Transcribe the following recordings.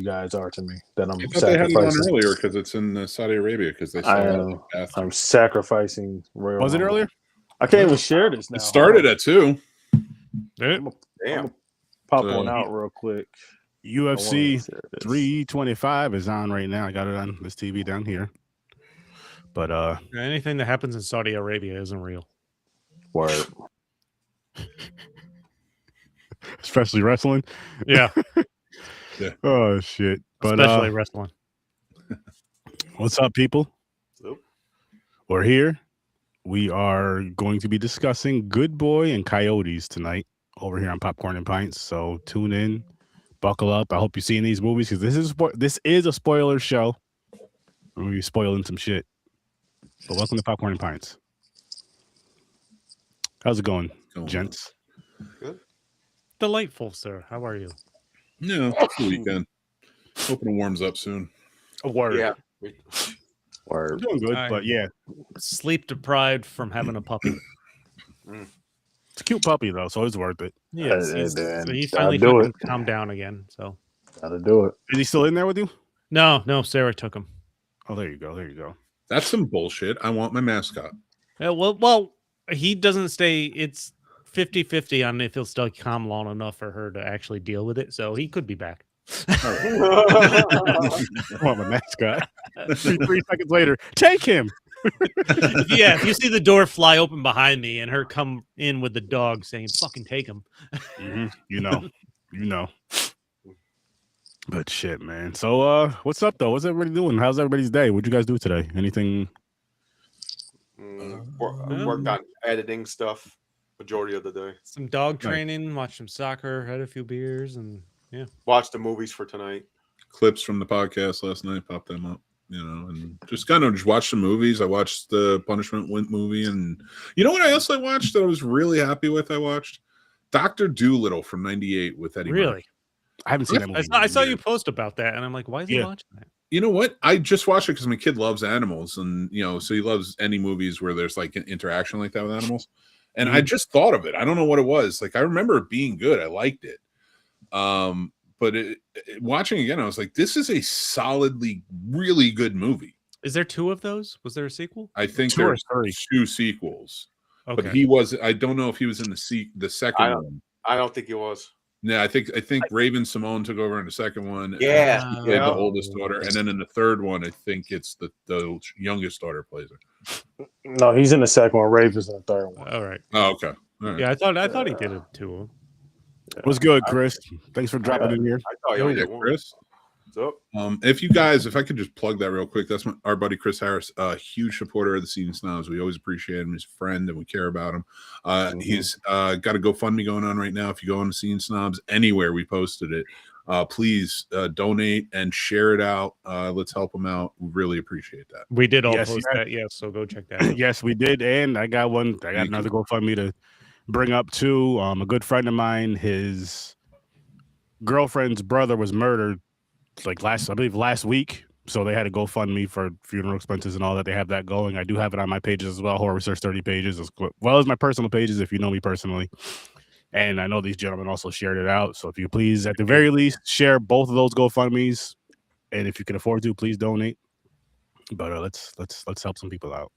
guys are to me. That I'm I thought they had it on sacrificing. earlier because it's in Saudi Arabia because they saw I'm sacrificing. Royal Was it Rumble. earlier? I can't even share this now. It started at 2. I'm Damn. gonna pop one out real quick. UFC 325 is on right now. I got it on this TV down here. But anything that happens in Saudi Arabia isn't real. Word. Especially wrestling. Yeah. Yeah. Oh shit. But especially wrestling. What's up, people? Nope. We're here. We are going to be discussing Good Boy and Coyotes tonight over here on Popcorn and Pints. So tune in, buckle up. I hope you've seen these movies because this is a spoiler show. We'll be spoiling some shit. But welcome to Popcorn and Pints. How's it going, gents? Good. Delightful, sir. How are you? Yeah, it's the weekend. Hoping it warms up soon. A word. Yeah. Word. Doing good, but yeah. Sleep deprived from having a puppy. It's a cute puppy, though, so it's worth it. Yes. So he finally calmed down again. So gotta do it. Is he still in there with you? No, Sarah took him. Oh, there you go. That's some bullshit. I want my mascot. Yeah, well, he doesn't stay. It's 50-50 on if he'll stay calm long enough for her to actually deal with it. So he could be back. I want my mascot. 3 seconds later, take him. Yeah, if you see the door fly open behind me and her come in with the dog saying, fucking take him. You know. But shit, man. So, what's up, though? What's everybody doing? How's everybody's day? What'd you guys do today? Anything? Worked on editing stuff majority of the day. Some dog training, watched some soccer, had a few beers, and yeah. Watched the movies for tonight. Clips from the podcast last night, popped them up, and just watched some movies. I watched the Punishment movie, and you know what I also watched that I was really happy with? I watched Dr. Dolittle from '98 with Eddie Murphy. I haven't seen that movie. I saw you post about that, and I'm like, why is he watching that? You know what? I just watched it because my kid loves animals, and so he loves any movies where there's like an interaction like that with animals. And I just thought of it. I don't know what it was. Like I remember it being good. I liked it. But watching again, I was like, this is a solidly really good movie. Is there 2 of those? Was there a sequel? I think there's 2 sequels. Okay. But he was. I don't know if he was in the second one. I don't think he was. Yeah, I think Raven Simone took over in the second one. Yeah, the oldest daughter, and then in the third one, I think it's the youngest daughter plays her. No, he's in the second one. Raven's in the third one. All right. Oh, okay. All right. Yeah, I thought he did it too. What's good, Chris? Thanks for dropping in here. I thought you did, Chris. What's up? If I could just plug that real quick, that's our buddy Chris Harris, a huge supporter of the Scene Snobs. We always appreciate him. He's a friend, and we care about him. He's got a GoFundMe going on right now. If you go on the Scene Snobs anywhere, we posted it. Please donate and share it out. Let's help him out. We really appreciate that. We did all post that, yes. So go check that out. Yes, we did, and I got another GoFundMe to bring up too. A good friend of mine, his girlfriend's brother was murdered like last week. So they had to GoFundMe for funeral expenses and all that. They have that going. I do have it on my pages as well, Horror Research 30 pages, as well as my personal pages if you know me personally. And I know these gentlemen also shared it out. So if you please, at the very least, share both of those GoFundMes. And if you can afford to, please donate. But let's help some people out.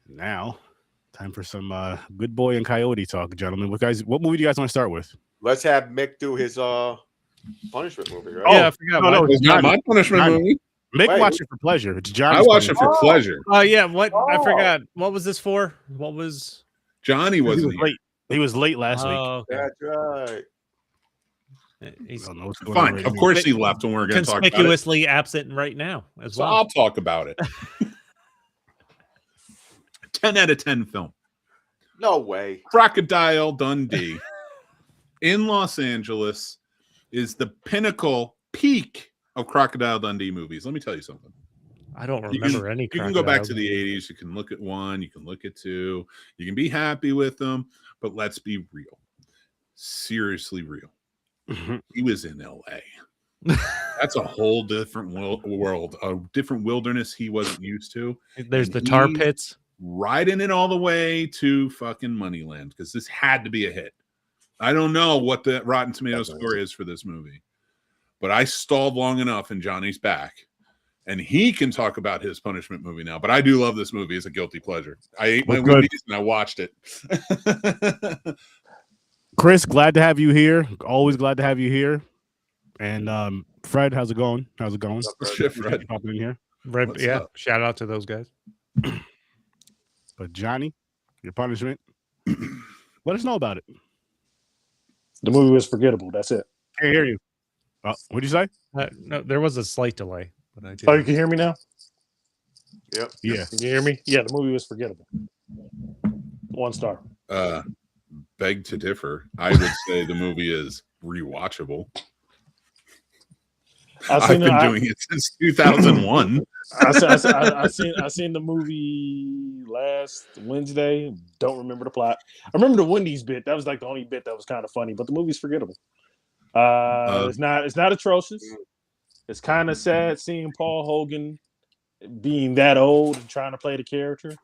Now, time for some Good Boy and Coyote talk, gentlemen. What movie do you guys want to start with? Let's have Mick do his Punishment movie, right? Yeah, I forgot. No, it's not my Punishment movie. Mick watched it for pleasure. It's Johnny's. I watched it for pleasure. Oh yeah, what? I forgot. What was this for? What was? Johnny wasn't late. He was late last week. Okay. That's right. He's fine. Of course, he left when we we're going to talk about it. Conspicuously absent right now as well. So I'll talk about it. 10 out of 10 film. No way. Crocodile Dundee in Los Angeles is the peak of Crocodile Dundee movies. Let me tell you something. I don't remember any. You can go back to the 80s. You can look at 1. You can look at 2. You can be happy with them. But let's be real. Seriously real. He was in LA. That's a whole different world, a different wilderness he wasn't used to. There's the tar pits. Riding it all the way to fucking Moneyland because this had to be a hit. I don't know what the Rotten Tomatoes score is for this movie, but I stalled long enough, and Johnny's back, and he can talk about his punishment movie now. But I do love this movie; it's a guilty pleasure. I ate my Wendy's and I watched it. Chris, glad to have you here. Always glad to have you here. And Fred, how's it going? How's it going? Shit, Fred. Popping in here. Right, What's yeah. up? Shout out to those guys. But Johnny, your punishment. Let us know about it. The movie was forgettable. That's it. Can't hear you. What'd you say? No, there was a slight delay, but I did. Oh, you can hear me now? Yep. Yeah. Can you hear me? Yeah, the movie was forgettable. 1 star. Beg to differ. I would say the movie is rewatchable. I've been doing it since 2001. I seen the movie last Wednesday. Don't remember the plot. I remember the Wendy's bit. That was like the only bit that was kind of funny, but the movie's forgettable. It's not atrocious. It's kind of sad seeing Paul Hogan being that old and trying to play the character.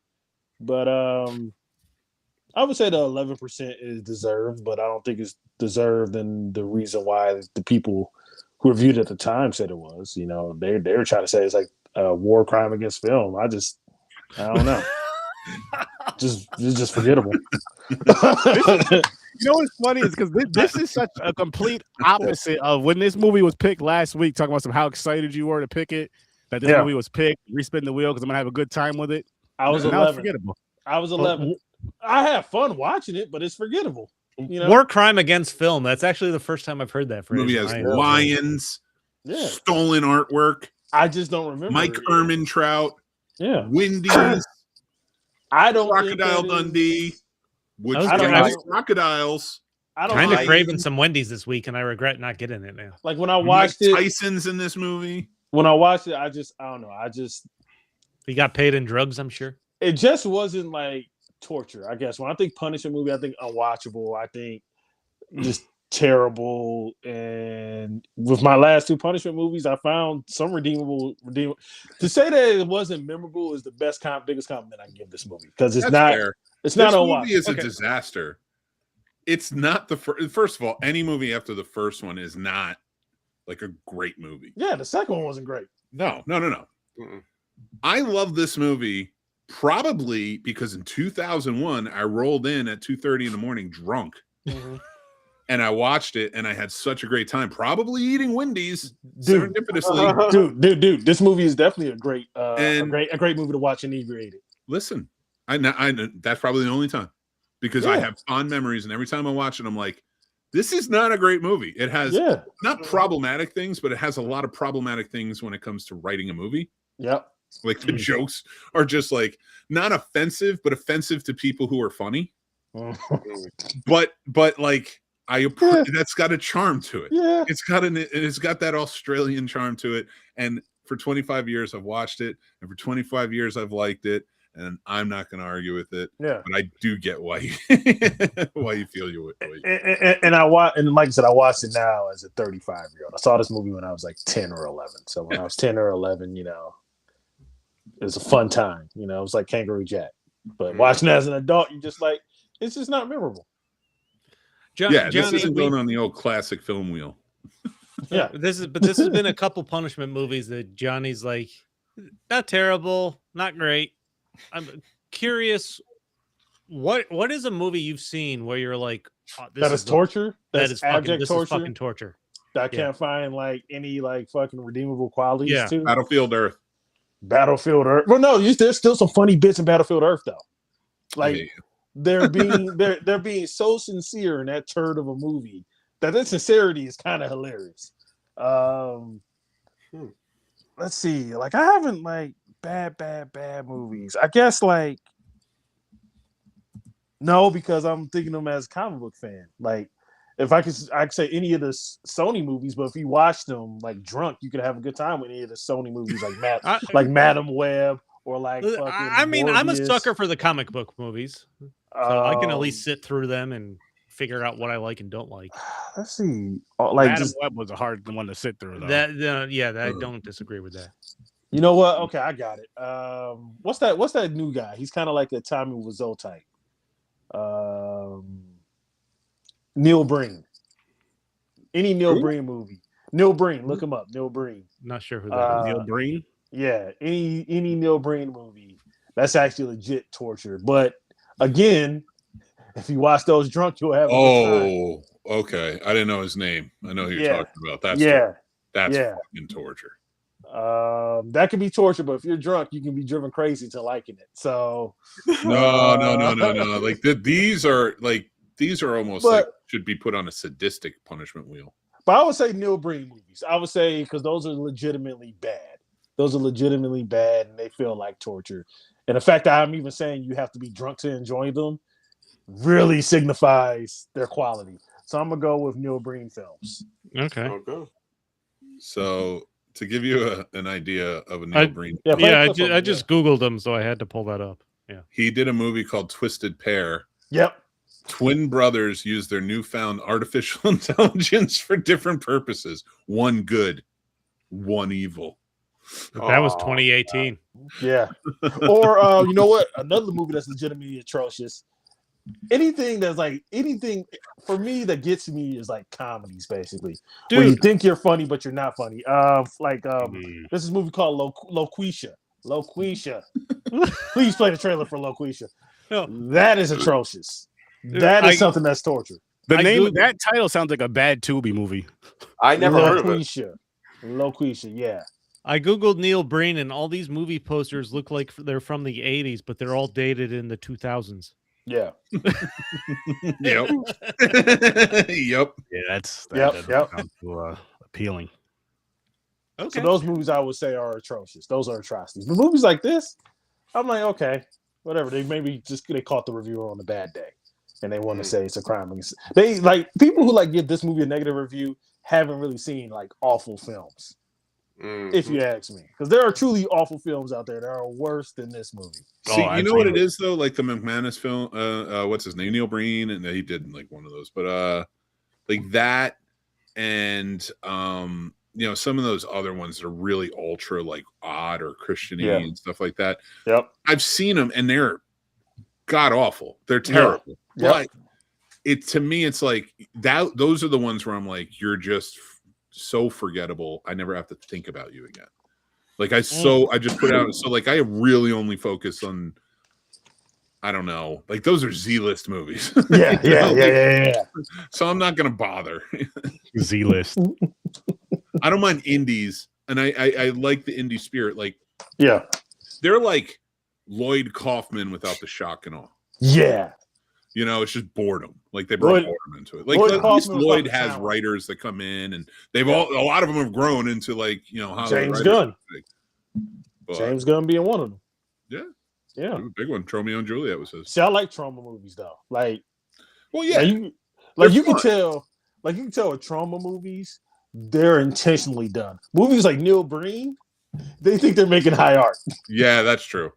But I would say the 11% is deserved, but I don't think it's deserved in the reason why the people who reviewed at the time said it was. You know, they were trying to say it's like a war crime against film. I don't know. It's just forgettable. You know what's funny is because this is such a complete opposite of when this movie was picked last week. Talking about how excited you were to pick it, that this movie was picked. Respin the wheel because I'm gonna have a good time with it. I was 11. Forgettable. I was 11. I had fun watching it, but it's forgettable. You know? War crime against film. That's actually the first time I've heard that phrase. The movie has lions, stolen artwork. I just don't remember. Mike Ehrmantraut. Yeah. Wendy's. I don't. Crocodile Dundee. Which crocodiles. I don't kind of craving some Wendy's this week, and I regret not getting it now. Like when I watched it, Tyson's in this movie. When I watched it, I don't know. He got paid in drugs, I'm sure. It just wasn't like torture, I guess. When I think punishment movie, I think unwatchable. I think just terrible. And with my last 2 punishment movies, I found some redeemable. To say that it wasn't memorable is the biggest compliment I can give this movie because it's not. Fair. It's not unwatchable. This movie is a disaster. It's not the first. First of all, any movie after the first one is not like a great movie. Yeah, the second one wasn't great. No. Mm-mm. I love this movie probably because in 2001 I rolled in at 2:30 in the morning drunk, and I watched it and I had such a great time. Probably eating Wendy's serendipitously. Dude, this movie is definitely a great movie to watch inebriated. Listen, I that's probably the only time because I have fond memories, and every time I watch it, I'm like, this is not a great movie. It has not problematic things, but it has a lot of problematic things when it comes to writing a movie. Yep. Like the jokes are just like not offensive, but offensive to people who are funny. but like that's got a charm to it. Yeah. It's got that Australian charm to it. And for 25 years I've watched it, and for 25 years I've liked it, and I'm not going to argue with it. Yeah. But I do get why you feel you would. And like I said, I watched it now as a 35-year-old. I saw this movie when I was like 10 or 11. So when I was 10 or 11, it was a fun time. It was like Kangaroo Jack. But watching it as an adult, you just like, it's just not memorable. Johnny, this isn't going on the old classic film wheel. Yeah. This has been a couple punishment movies that Johnny's like, not terrible, not great. I'm curious, what is a movie you've seen where you're like, oh, that is torture? That is abject torture? Is fucking torture. That I can't find like any like fucking redeemable qualities to. Battlefield Earth. Well, no, there's still some funny bits in Battlefield Earth though. Like they're being so sincere in that turd of a movie that their sincerity is kind of hilarious. Let's see. Like I haven't like bad movies. I guess like no, because I'm thinking of them as a comic book fan. Like if I could say any of the Sony movies, but if you watch them like drunk, you could have a good time with any of the Sony movies like Madam Web or like I mean, Morbius. I'm a sucker for the comic book movies. So I can at least sit through them and figure out what I like and don't like. Let's see. Like Madam Web was a hard one to sit through though. I don't disagree with that. You know what? Okay, I got it. What's that new guy? He's kind of like a Tommy Wiseau type. Neil Breen. Any Neil Breen movie. Neil Breen, look him up. Neil Breen. Not sure who that is. Neil Breen. Yeah, any Neil Breen movie, that's actually legit torture. But again, if you watch those drunk, you'll have a good time. Okay. I didn't know his name. I know who you're talking about. That's That's fucking torture. That could be torture, but if you're drunk, you can be driven crazy to liking it. So no. Like these are almost like should be put on a sadistic punishment wheel. But I would say Neil Breen movies. I would say because those are legitimately bad. Those are legitimately bad, and they feel like torture. And the fact that I'm even saying you have to be drunk to enjoy them really signifies their quality. So I'm gonna go with Neil Breen films. Okay. So to give you an idea of a Neil Breen, I just Googled him, so I had to pull that up. Yeah, he did a movie called Twisted Pair. Yep. Twin brothers use their newfound artificial intelligence for different purposes. One good, one evil. That was 2018. Yeah. Or you know what? Another movie that's legitimately atrocious. Anything for me that gets me is like comedies, basically. Dude. Where you think you're funny, but you're not funny. This is a movie called Loquisha. Please play the trailer for Loquisha. No. That is atrocious. That is something that's torture. The name of that title sounds like a bad Tubi movie. I never heard of it. Loquisha, yeah. I Googled Neil Breen, and all these movie posters look like they're from the 80s, but they're all dated in the 2000s. Yeah. Yep. Yep. Yeah, that's appealing. Okay. So those movies I would say are atrocious. Those are atrocities. But movies like this, I'm like, okay, whatever. They caught the reviewer on a bad day, and they want to say it's a crime. They like people who like give this movie a negative review haven't really seen like awful films. If you ask me, because there are truly awful films out there that are worse than this movie. See, you know what it is though, like the McManus film. What's his name? Neil Breen, and he did like one of those, but like that, and you know, some of those other ones that are really ultra like odd or Christian-y and stuff like that. Yep, I've seen them, and they're god awful. They're terrible. But to me, it's like that. Those are the ones where I'm like, you're just so forgettable. I never have to think about you again. Like I just put out. So like I really only focus on. I don't know. Like those are Z-list movies. Yeah. So I'm not gonna bother. Z-list. I don't mind indies, and I like the indie spirit. Like they're like Lloyd Kaufman without the shock and awe. Yeah. You know, it's just boredom. Like they brought boredom into it. Like at least Lloyd has writers that come in, and they've a lot of them have grown into like, you know, James Gunn. James Gunn being one of them. Yeah, a big one. Romeo and Juliet was his. See, I like trauma movies though. Like, well, yeah, you can tell with trauma movies, they're intentionally done. Movies like Neil Breen, they think they're making high art. Yeah, that's true.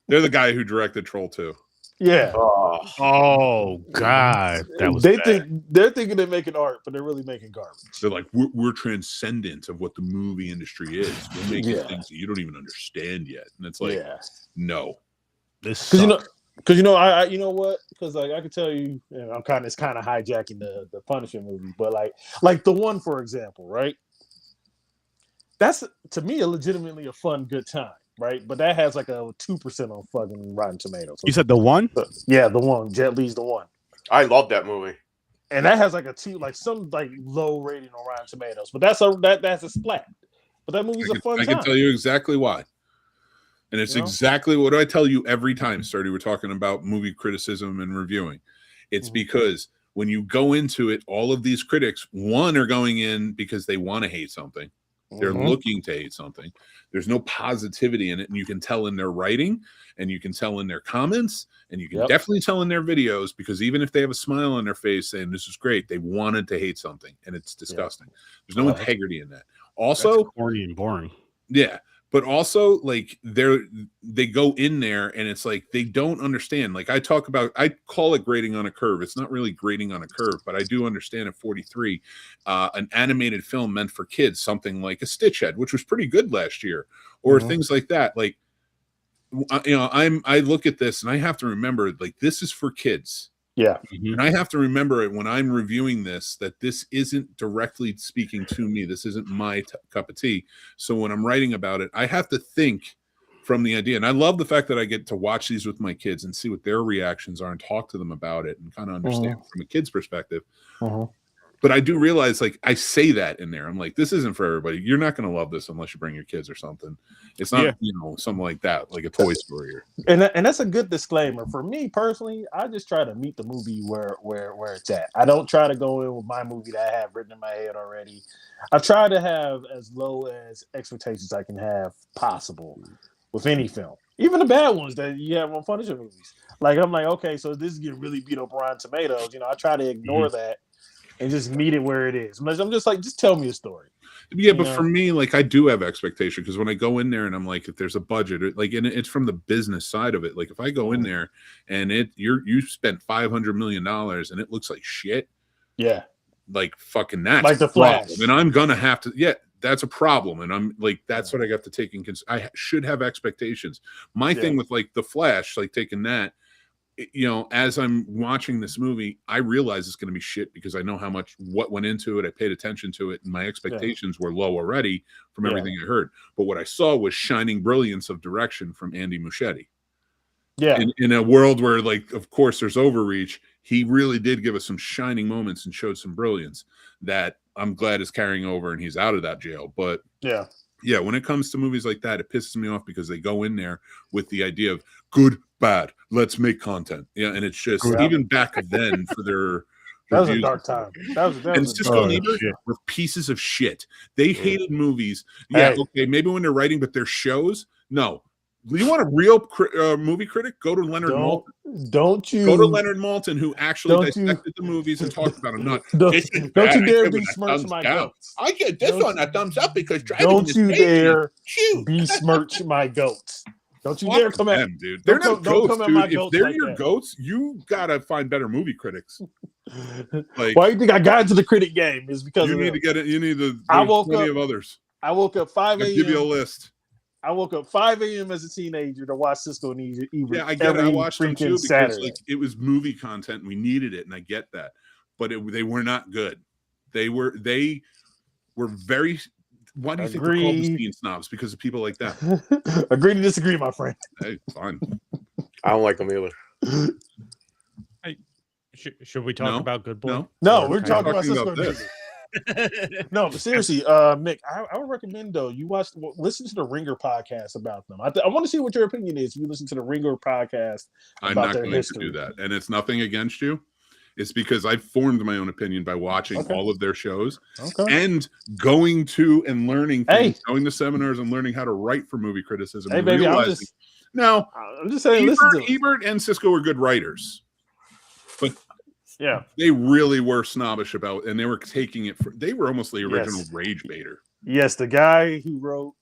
They're the guy who directed Troll 2. Yeah. Oh God, that was. They're thinking they're making art, but they're really making garbage. They're like, we're transcendent of what the movie industry is. We're making things that you don't even understand yet, and it's like, no, this because you know what? Because like I can tell you, I'm kind of hijacking the Punisher movie, but like the one for example, right? That's to me legitimately a fun, good time. Right, but that has like a 2% on fucking Rotten Tomatoes. You said the one? Yeah, the one. Jet Li's the one. I love that movie, and that has like some like low rating on Rotten Tomatoes. But that's a splat. But that movie's a fun time. I can tell you exactly why, and it's exactly what I tell you every time. Sturdy, we're talking about movie criticism and reviewing. It's because when you go into it, all of these critics, one, are going in because they want to hate something. They're looking to hate something. There's no positivity in it, and you can tell in their writing, and you can tell in their comments, and you can definitely tell in their videos, because even if they have a smile on their face saying this is great, they wanted to hate something, and it's disgusting. There's no integrity in that. Also, that's corny and boring. Yeah, but also like they go in there, and it's like they don't understand. Like I call it grading on a curve. It's not really grading on a curve, but I do understand at 43, an animated film meant for kids, something like a Stitch Head, which was pretty good last year, or things like that. Like, you know, I look at this and I have to remember, like, this is for kids. Yeah. And I have to remember it when I'm reviewing this, that this isn't directly speaking to me. This isn't my cup of tea. So when I'm writing about it, I have to think from the idea. And I love the fact that I get to watch these with my kids and see what their reactions are and talk to them about it and kind of understand from a kid's perspective. But I do realize, like, I say that in there. I'm like, this isn't for everybody. You're not going to love this unless you bring your kids or something. It's not, something like that, like a Toy Story. And that's a good disclaimer. For me personally, I just try to meet the movie where it's at. I don't try to go in with my movie that I have written in my head already. I try to have as low as expectations I can have possible with any film. Even the bad ones that you have on Punisher movies. Like, I'm like, okay, so this is getting really beat up Rotten Tomatoes. I try to ignore that and just meet it where it is. I'm just like, just tell me a story. Yeah, but for me, like, I do have expectation because when I go in there and I'm like, if there's a budget, like, and it's from the business side of it. Like, if I go in there and you spent $500 million and it looks like shit, like, fucking that's like the Flash, and I'm gonna have to, that's a problem, and I'm like, that's what I got to take in consideration. I should have expectations. My thing with like the Flash, like taking that. As I'm watching this movie, I realize it's going to be shit because I know what went into it. I paid attention to it, and my expectations were low already from everything I heard. But what I saw was shining brilliance of direction from Andy Muschietti. Yeah. In a world where, like, of course, there's overreach, he really did give us some shining moments and showed some brilliance that I'm glad is carrying over and he's out of that jail. But yeah, when it comes to movies like that, it pisses me off because they go in there with the idea of good, bad, let's make content. Yeah, and it's just even back then for their that was a dark time. And Cisco and Ebert were pieces of shit. They hated movies. Yeah, okay, maybe when they're writing, but their shows, no. You want a real movie critic? Go to Leonard Maltin. Don't you go to Leonard Maltin, who actually dissected the movies and talked about them. Don't you dare besmirch my goats. I get this on a thumbs up because don't you dare besmirch my goats. Don't you dare come at dude. They're not goats, dude. If they're your goats, you gotta find better movie critics. Like, why do you think I got into the critic game? Is because you need to get it. You need to. I woke up. Of others. I woke up 5 a.m. Give you a list. I woke up 5 a.m. as a teenager to watch Cisco and Ebert. Yeah, I get it. I watched them too because like, it was movie content. And we needed it, and I get that. But they were not good. They were very. Why do you think they're called the scene snobs? Because of people like that. Agree to disagree, my friend. Hey, fine. I don't like them either. Should we talk about Good Boy? No, we're talking about Cisco and Ebert. No, but seriously, Mick, I would recommend though listen to the Ringer podcast about them. I want to see what your opinion is. If you listen to the Ringer podcast, I'm not going to do that, and it's nothing against you. It's because I've formed my own opinion by watching all of their shows and going to and learning things, going to seminars and learning how to write for movie criticism. Hey, baby, I'm just saying. Ebert and Cisco were good writers, but. Yeah, they really were snobbish about, and they were taking it for. They were almost the original rage baiter. Yes, the guy who wrote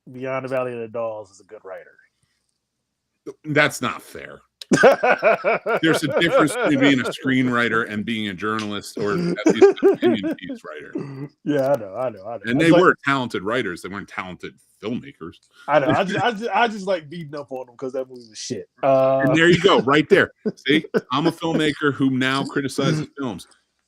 Beyond the Valley of the Dolls is a good writer. That's not fair. There's a difference between being a screenwriter and being a journalist or at least an opinion piece writer. Yeah, I know. And they were talented writers. They weren't talented filmmakers. I know. I just like beating up on them because that movie was shit. And there you go, right there. See, I'm a filmmaker who now criticizes films,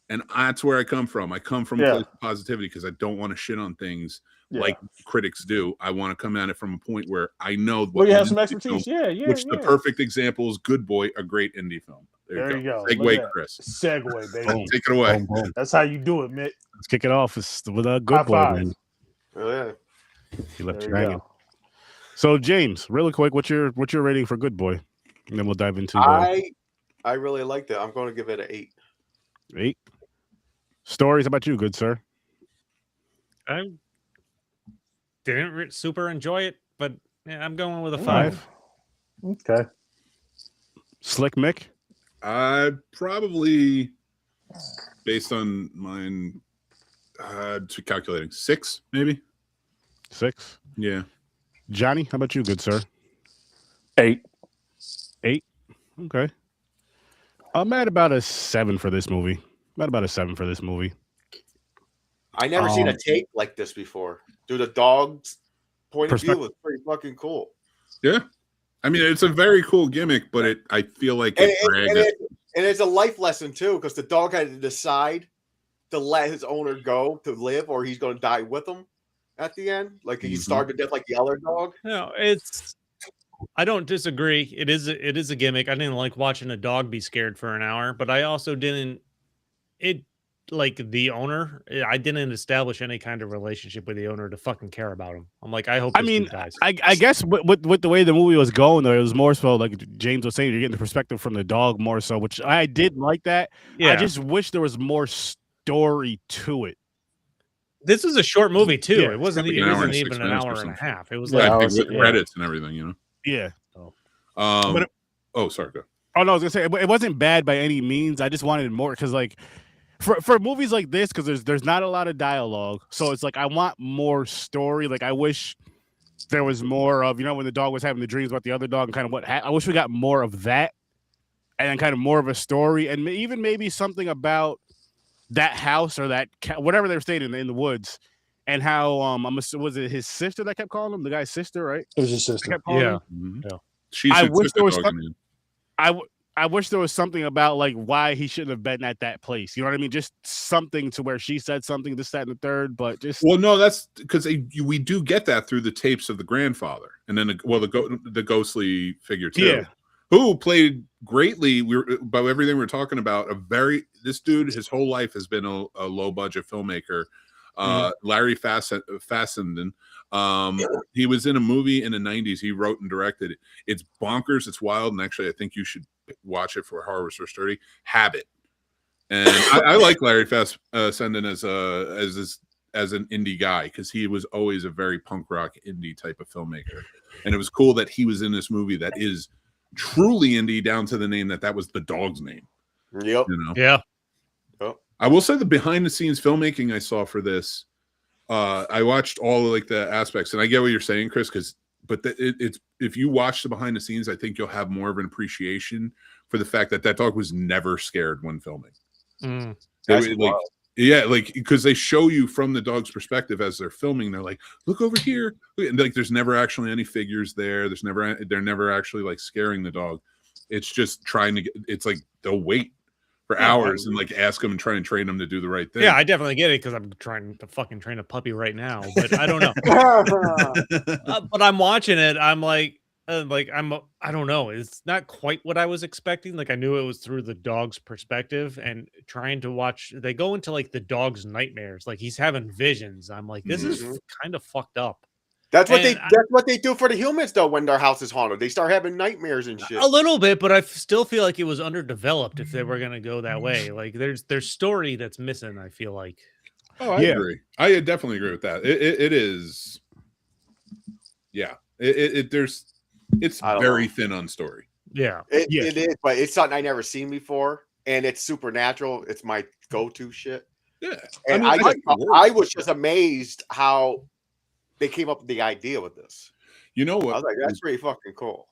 and that's where I come from. I come from a place of positivity because I don't want to shit on things like critics do. I want to come at it from a point where I know what you have some expertise. The perfect example is Good Boy, a great indie film. There you go. Segue, Chris. Segue, baby. Take it away. Boom. That's how you do it, Mick. Let's kick it off with a Good Boy. Man. Oh, yeah. He left you hanging. So, James, really quick, what's your rating for Good Boy? And then we'll dive into. I really liked it. I'm going to give it an 8. 8. Stories about you, good sir. I didn't super enjoy it, but I'm going with a 5. Okay. Slick Mick? Probably based on mine, calculating 6, maybe. 6? Yeah. Johnny, how about you, good sir? 8. 8? Okay. I'm at about a 7 for this movie. I never seen a take like this before. Dude, the dog's point of view was pretty fucking cool. Yeah. I mean, it's a very cool gimmick, but I feel like And it's a life lesson too, because the dog had to decide to let his owner go to live, or he's going to die with him at the end. Like he starved to death, like the other dog. No, I don't disagree. It is a gimmick. I didn't like watching a dog be scared for an hour, but I also didn't. It like the owner. I didn't establish any kind of relationship with the owner to fucking care about him. I'm like, I hope. I mean, I guess with the way the movie was going, though, it was more so like James was saying, you're getting the perspective from the dog more so, which I did like that. Yeah. I just wish there was more story to it. This was a short movie too. Yeah, it wasn't even an hour and a half. It was like with credits and everything, you know. Yeah. Sorry, go. Oh no, I was gonna say it wasn't bad by any means. I just wanted more because like for movies like this, because there's not a lot of dialogue, so it's like I want more story. Like I wish there was more of, you know, when the dog was having the dreams about the other dog and kind of I wish we got more of that, and then kind of more of a story, and even maybe something about that house or that whatever they were staying in the woods, and how was it his sister that kept calling him, the guy's sister, right? It was his sister. Yeah. I wish there was something. I wish there was something about like why he shouldn't have been at that place. You know what I mean? Just something to where she said something, this, that, and the third. But just no, that's because we do get that through the tapes of the grandfather, and then the ghostly figure too, who played greatly. By everything we're talking about, this dude, his whole life has been a low budget filmmaker. Larry Fassenden. He was in a movie in the 90s. He wrote and directed it. It's bonkers. It's wild. And actually, I think you should watch it for Horror for Sturdy. Habit. And I like Larry Fassenden as an indie guy, because he was always a very punk rock indie type of filmmaker. And it was cool that he was in this movie that is truly indie, down to the name that was the dog's name. Yep. You know? Yeah. I will say the behind the scenes filmmaking I saw for this, I watched all of, like, the aspects, and I get what you're saying, Chris, but it's if you watch the behind the scenes, I think you'll have more of an appreciation for the fact that dog was never scared when filming. Because they show you from the dog's perspective as they're filming. They're like, look over here, and like there's never actually any figures there. They're never actually like scaring the dog. It's just trying to get. It's like they'll wait for hours and like ask them and try and train them to do the right thing. Yeah, I definitely get it, because I'm trying to fucking train a puppy right now, but I don't know. But I'm watching it. I'm like, I don't know. It's not quite what I was expecting. Like I knew it was through the dog's perspective, and trying to watch. They go into like the dog's nightmares. Like he's having visions. I'm like, this is kind of fucked up. That's what they do for the humans though. When their house is haunted, they start having nightmares and shit. A little bit, but I still feel like it was underdeveloped if they were gonna go that way. Like there's story that's missing, I feel like. Oh, I agree. I definitely agree with that. It is. Yeah. It's very thin on story. Yeah. It is, but it's something I never seen before, and it's supernatural. It's my go-to shit. Yeah. And I was just amazed how they came up with the idea with this. You know what? I was like, that's pretty fucking cool.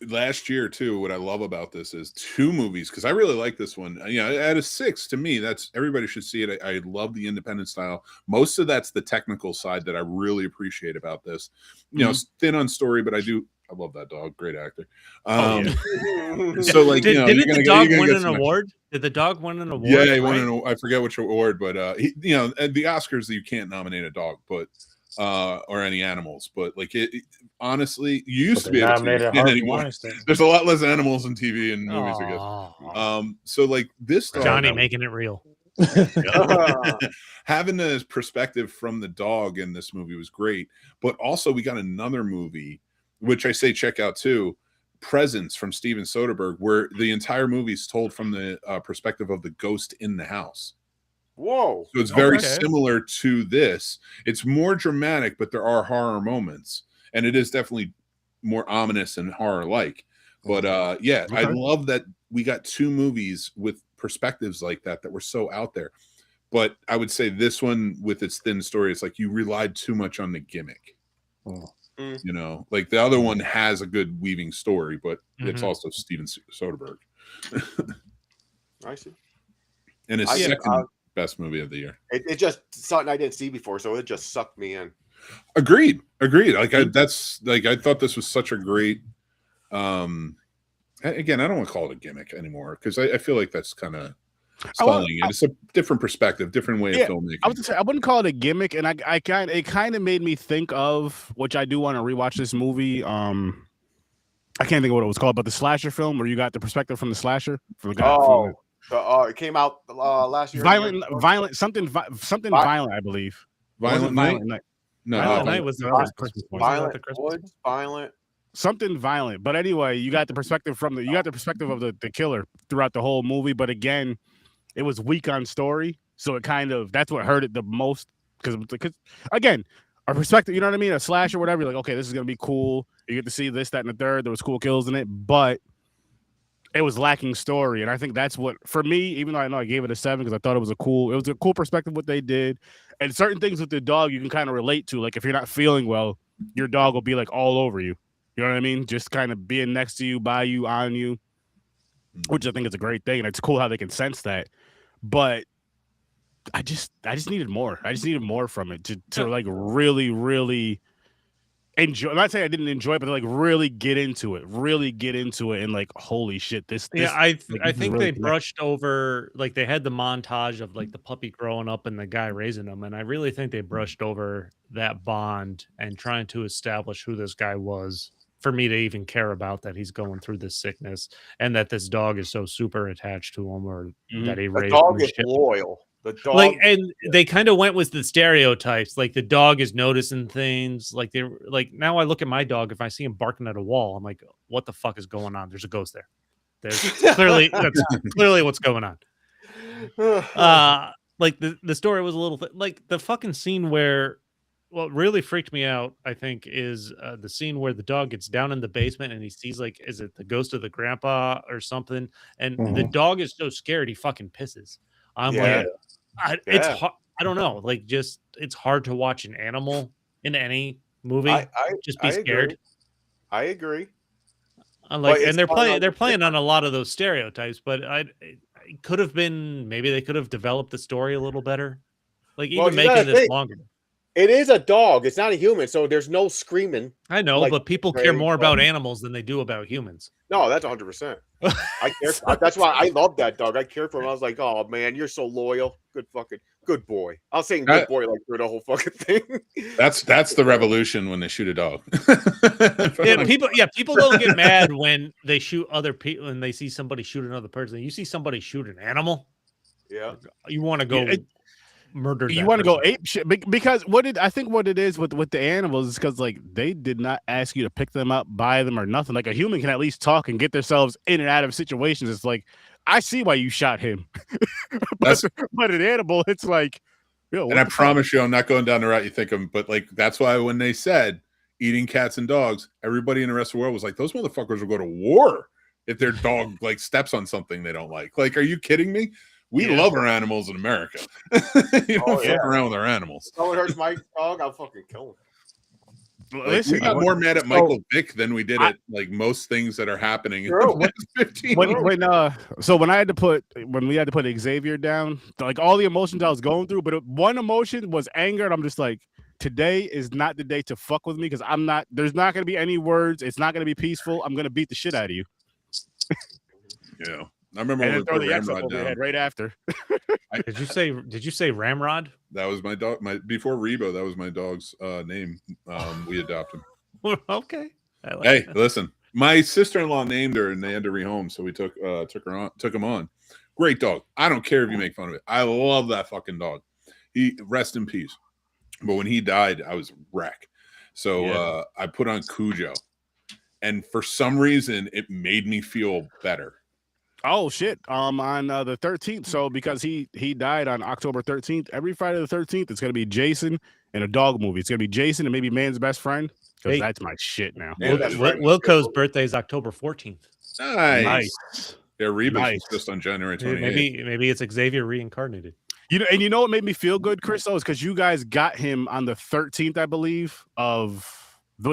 Last year too, what I love about this is 2 movies, because I really like this one. Out of 6, to me, that's everybody should see it. I love the independent style. Most of that's the technical side that I really appreciate about this. Thin on story, but I love that dog. Great actor. So like, did the dog win an award? Did the dog win an award? Yeah, he won I forget which award, but at the Oscars, you can't nominate a dog, but or any animals, but like it honestly, you used to be able to anymore. There's a lot less animals in TV and movies, I guess. So like this dog, Johnny making it real. Having the perspective from the dog in this movie was great, but also we got another movie, which I say check out too, Presence from Steven Soderbergh, where the entire movie is told from the perspective of the ghost in the house. Whoa. So it's very similar to this. It's more dramatic, but there are horror moments. And it is definitely more ominous and horror-like. But I love that we got 2 movies with perspectives like that were so out there. But I would say this one, with its thin story, it's like you relied too much on the gimmick. Like the other one has a good weaving story, but it's also Steven Soderbergh. I see. And his second best movie of the year. It just something I didn't see before, so it just sucked me in. Agreed. Like I thought this was such a great Again, I don't want to call it a gimmick anymore because I feel like that's kind of stalling it. It's a different perspective, different way of filmmaking. I wouldn't call it a gimmick, and it kind of made me think of, which I do want to rewatch this movie. I can't think of what it was called, but the slasher film where you got the perspective from the slasher from the guy. It came out last year. Violent, violent, I believe. Violent Night. No, Violent Night was Violent. Something violent, but anyway, you got the perspective of the killer throughout the whole movie. But again, it was weak on story, so that's what hurt it the most. Because again, our perspective, you know what I mean, a slash or whatever. You're like, okay, this is gonna be cool. You get to see this, that, and the third. There was cool kills in it, but it was lacking story, and I think that's what for me. Even though I know I gave it a 7 because I thought it was a cool perspective what they did, and certain things with the dog you can kind of relate to. Like if you're not feeling well, your dog will be like all over you. You know what I mean? Just kind of being next to you, by you, on you, which I think is a great thing. And it's cool how they can sense that. But I just needed more. I just needed more from it to like really, really enjoy. I'm not saying I didn't enjoy it, but like really get into it. And like, holy shit, this I think really they brushed over, like they had the montage of like the puppy growing up and the guy raising him. And I really think they brushed over that bond and trying to establish who this guy was. For me to even care about that he's going through this sickness and that this dog is so super attached to him, or that he raised. The dog is loyal. The dog, they kind of went with the stereotypes. Like the dog is noticing things. Like now I look at my dog. If I see him barking at a wall, I'm like, what the fuck is going on? There's a ghost there. That's clearly what's going on. Like the story was a little like the fucking scene where. What really freaked me out, I think, is the scene where the dog gets down in the basement and he sees, like, is it the ghost of the grandpa or something? And the dog is so scared he fucking pisses. It's hard. I don't know. Like, just it's hard to watch an animal in any movie. Just be scared. I agree. And they're playing on a lot of those stereotypes, but it could have been, maybe they could have developed the story a little better. Like even making this longer. It is a dog. It's not a human, so there's no screaming. I know, but people care more about animals than they do about humans. No, that's 100%. I care. That's why I love that dog. I cared for him. I was like, oh man, you're so loyal. Good boy. I was saying good boy like through the whole fucking thing. That's the revolution when they shoot a dog. People don't get mad when they shoot other people and they see somebody shoot another person. You see somebody shoot an animal. Yeah, you want to go. Murder. You want to go ape shit because what it is with the animals is because like they did not ask you to pick them up, buy them, or nothing. Like a human can at least talk and get themselves in and out of situations. It's like I see why you shot him, but an animal, it's like. And I promise you, I'm not going down the route you think of. But like that's why when they said eating cats and dogs, everybody in the rest of the world was like, those motherfuckers will go to war if their dog like steps on something they don't like. Like, are you kidding me? We love our animals in America. You don't fuck around with our animals. If someone hurts my dog, I'll fucking kill him. Like, we got more mad at Michael Vick than we did at like most things that are happening in the last 15 years. So when we had to put Xavier down, like all the emotions I was going through, but one emotion was anger, and I'm just like, today is not the day to fuck with me because there's not going to be any words. It's not going to be peaceful. I'm going to beat the shit out of you. Yeah. I remember and throw the X up over your head right after. Did you say Ramrod? That was my dog. Before Rebo, that was my dog's name. We adopted him. Okay. Listen, my sister-in-law named her, and they had to rehome, so we took him on. Great dog. I don't care if you make fun of it. I love that fucking dog. He rest in peace. But when he died, I was a wreck. So I put on Cujo, and for some reason, it made me feel better. Oh shit! On the 13th. So because he died on October 13th, every Friday the 13th, it's gonna be Jason and a dog movie. It's gonna be Jason and maybe Man's Best Friend because that's my shit now. Wilco's birthday is October 14th. Nice. Yeah, Rebus is just on January 28th. Maybe it's Xavier reincarnated. You know what made me feel good, Chris? Though, is because you guys got him on the 13th, I believe. Was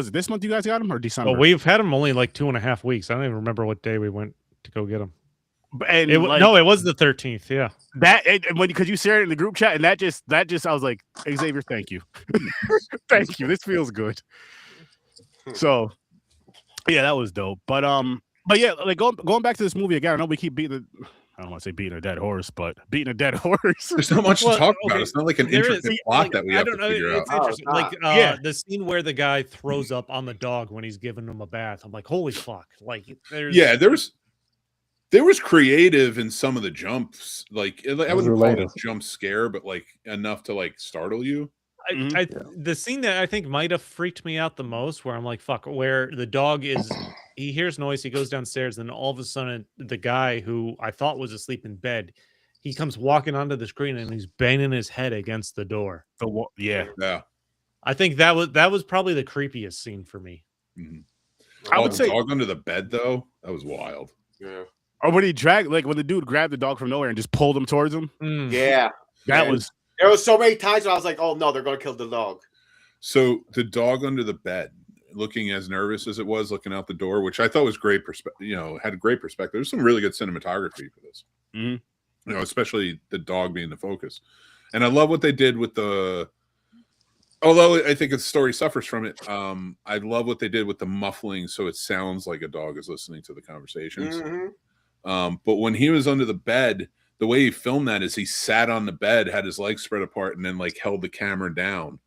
it this month you guys got him or December? Well, we've had him only like 2.5 weeks. I don't even remember what day we went to go get him. And it was the 13th. Yeah, because you shared it in the group chat, and that just I was like, Xavier, thank you, thank you. This feels good. So, yeah, that was dope. But But yeah, like going back to this movie again. I know we keep beating. I don't want to say beating a dead horse, but beating a dead horse. There's not much to talk about. It's not like an intricate plot like, that we I have don't to know. figure out. It's interesting. Like Yeah. the scene where the guy throws up on the dog when he's giving him a bath. I'm like, holy fuck! Like, there was creative in some of the jumps. Like I wouldn't call it a jump scare, but like enough to like startle you. The scene that I think might have freaked me out the most, where I'm like, fuck, where the dog is, he hears noise, he goes downstairs, and all of a sudden, the guy who I thought was asleep in bed, he comes walking onto the screen and he's banging his head against the door. Yeah. I think that was probably the creepiest scene for me. Mm-hmm. I would say dog under the bed though. That was wild. Yeah. Or when he dragged, like when the dude grabbed the dog from nowhere and just pulled him towards him. Yeah. That was. There was so many times where I was like, "Oh no, they're gonna kill the dog." So the dog under the bed, looking as nervous as it was, looking out the door, which I thought was great. Had a great perspective. There's some really good cinematography for this. Mm-hmm. Especially the dog being the focus. And I love what they did with the. Although I think the story suffers from it, I love what they did with the muffling, so it sounds like a dog is listening to the conversations. Mm-hmm. But when he was under the bed, the way he filmed that is he sat on the bed, had his legs spread apart, and then like held the camera down.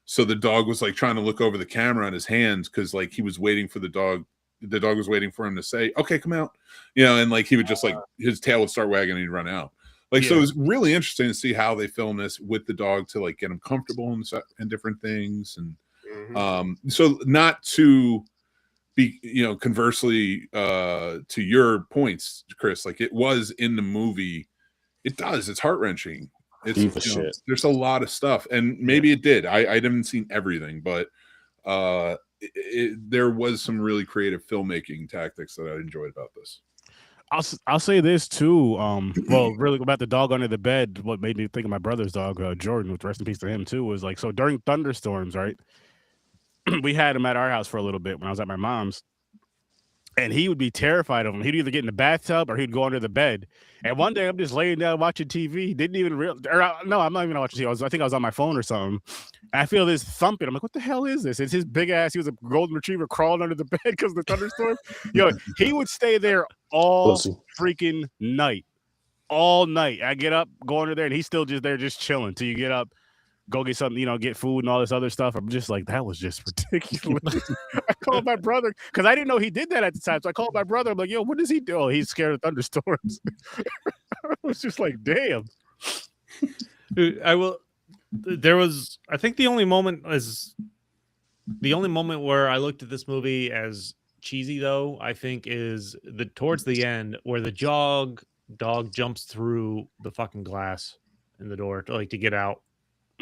So the dog was like trying to look over the camera on his hands because like he was waiting for the dog. The dog was waiting for him to say, "Okay, come out," and like he would just like his tail would start wagging and he'd run out. Like so, it was really interesting to see how they film this with the dog to like get him comfortable and different things, and so not to be conversely to your points, Chris. Like it was in the movie. It's heart-wrenching. It's there's a lot of stuff, and maybe it did. I haven't seen everything, but there was some really creative filmmaking tactics that I enjoyed about this. I'll say this too. Well, really about the dog under the bed. What made me think of my brother's dog, Jordan, with rest in peace to him too, was like so during thunderstorms, right? We had him at our house for a little bit when I was at my mom's. And he would be terrified of him. He'd either get in the bathtub or he'd go under the bed. And one day I'm just laying down watching TV. He didn't even no, I'm not even watching TV. I think I was on my phone or something. And I feel this thumping. I'm like, what the hell is this? It's his big ass. He was a golden retriever crawling under the bed because of the thunderstorm. He would stay there all freaking night. All night. I get up, go under there, and he's still just there, just chilling till you get up. Go get something, get food and all this other stuff. I'm just like, that was just ridiculous. I called my brother because I didn't know he did that at the time. So I called my brother. I'm like, yo, what does he do? Oh, he's scared of thunderstorms. I was just like, damn. I think the only moment where I looked at this movie as cheesy, though, I think is towards the end where the dog jumps through the fucking glass in the door to get out.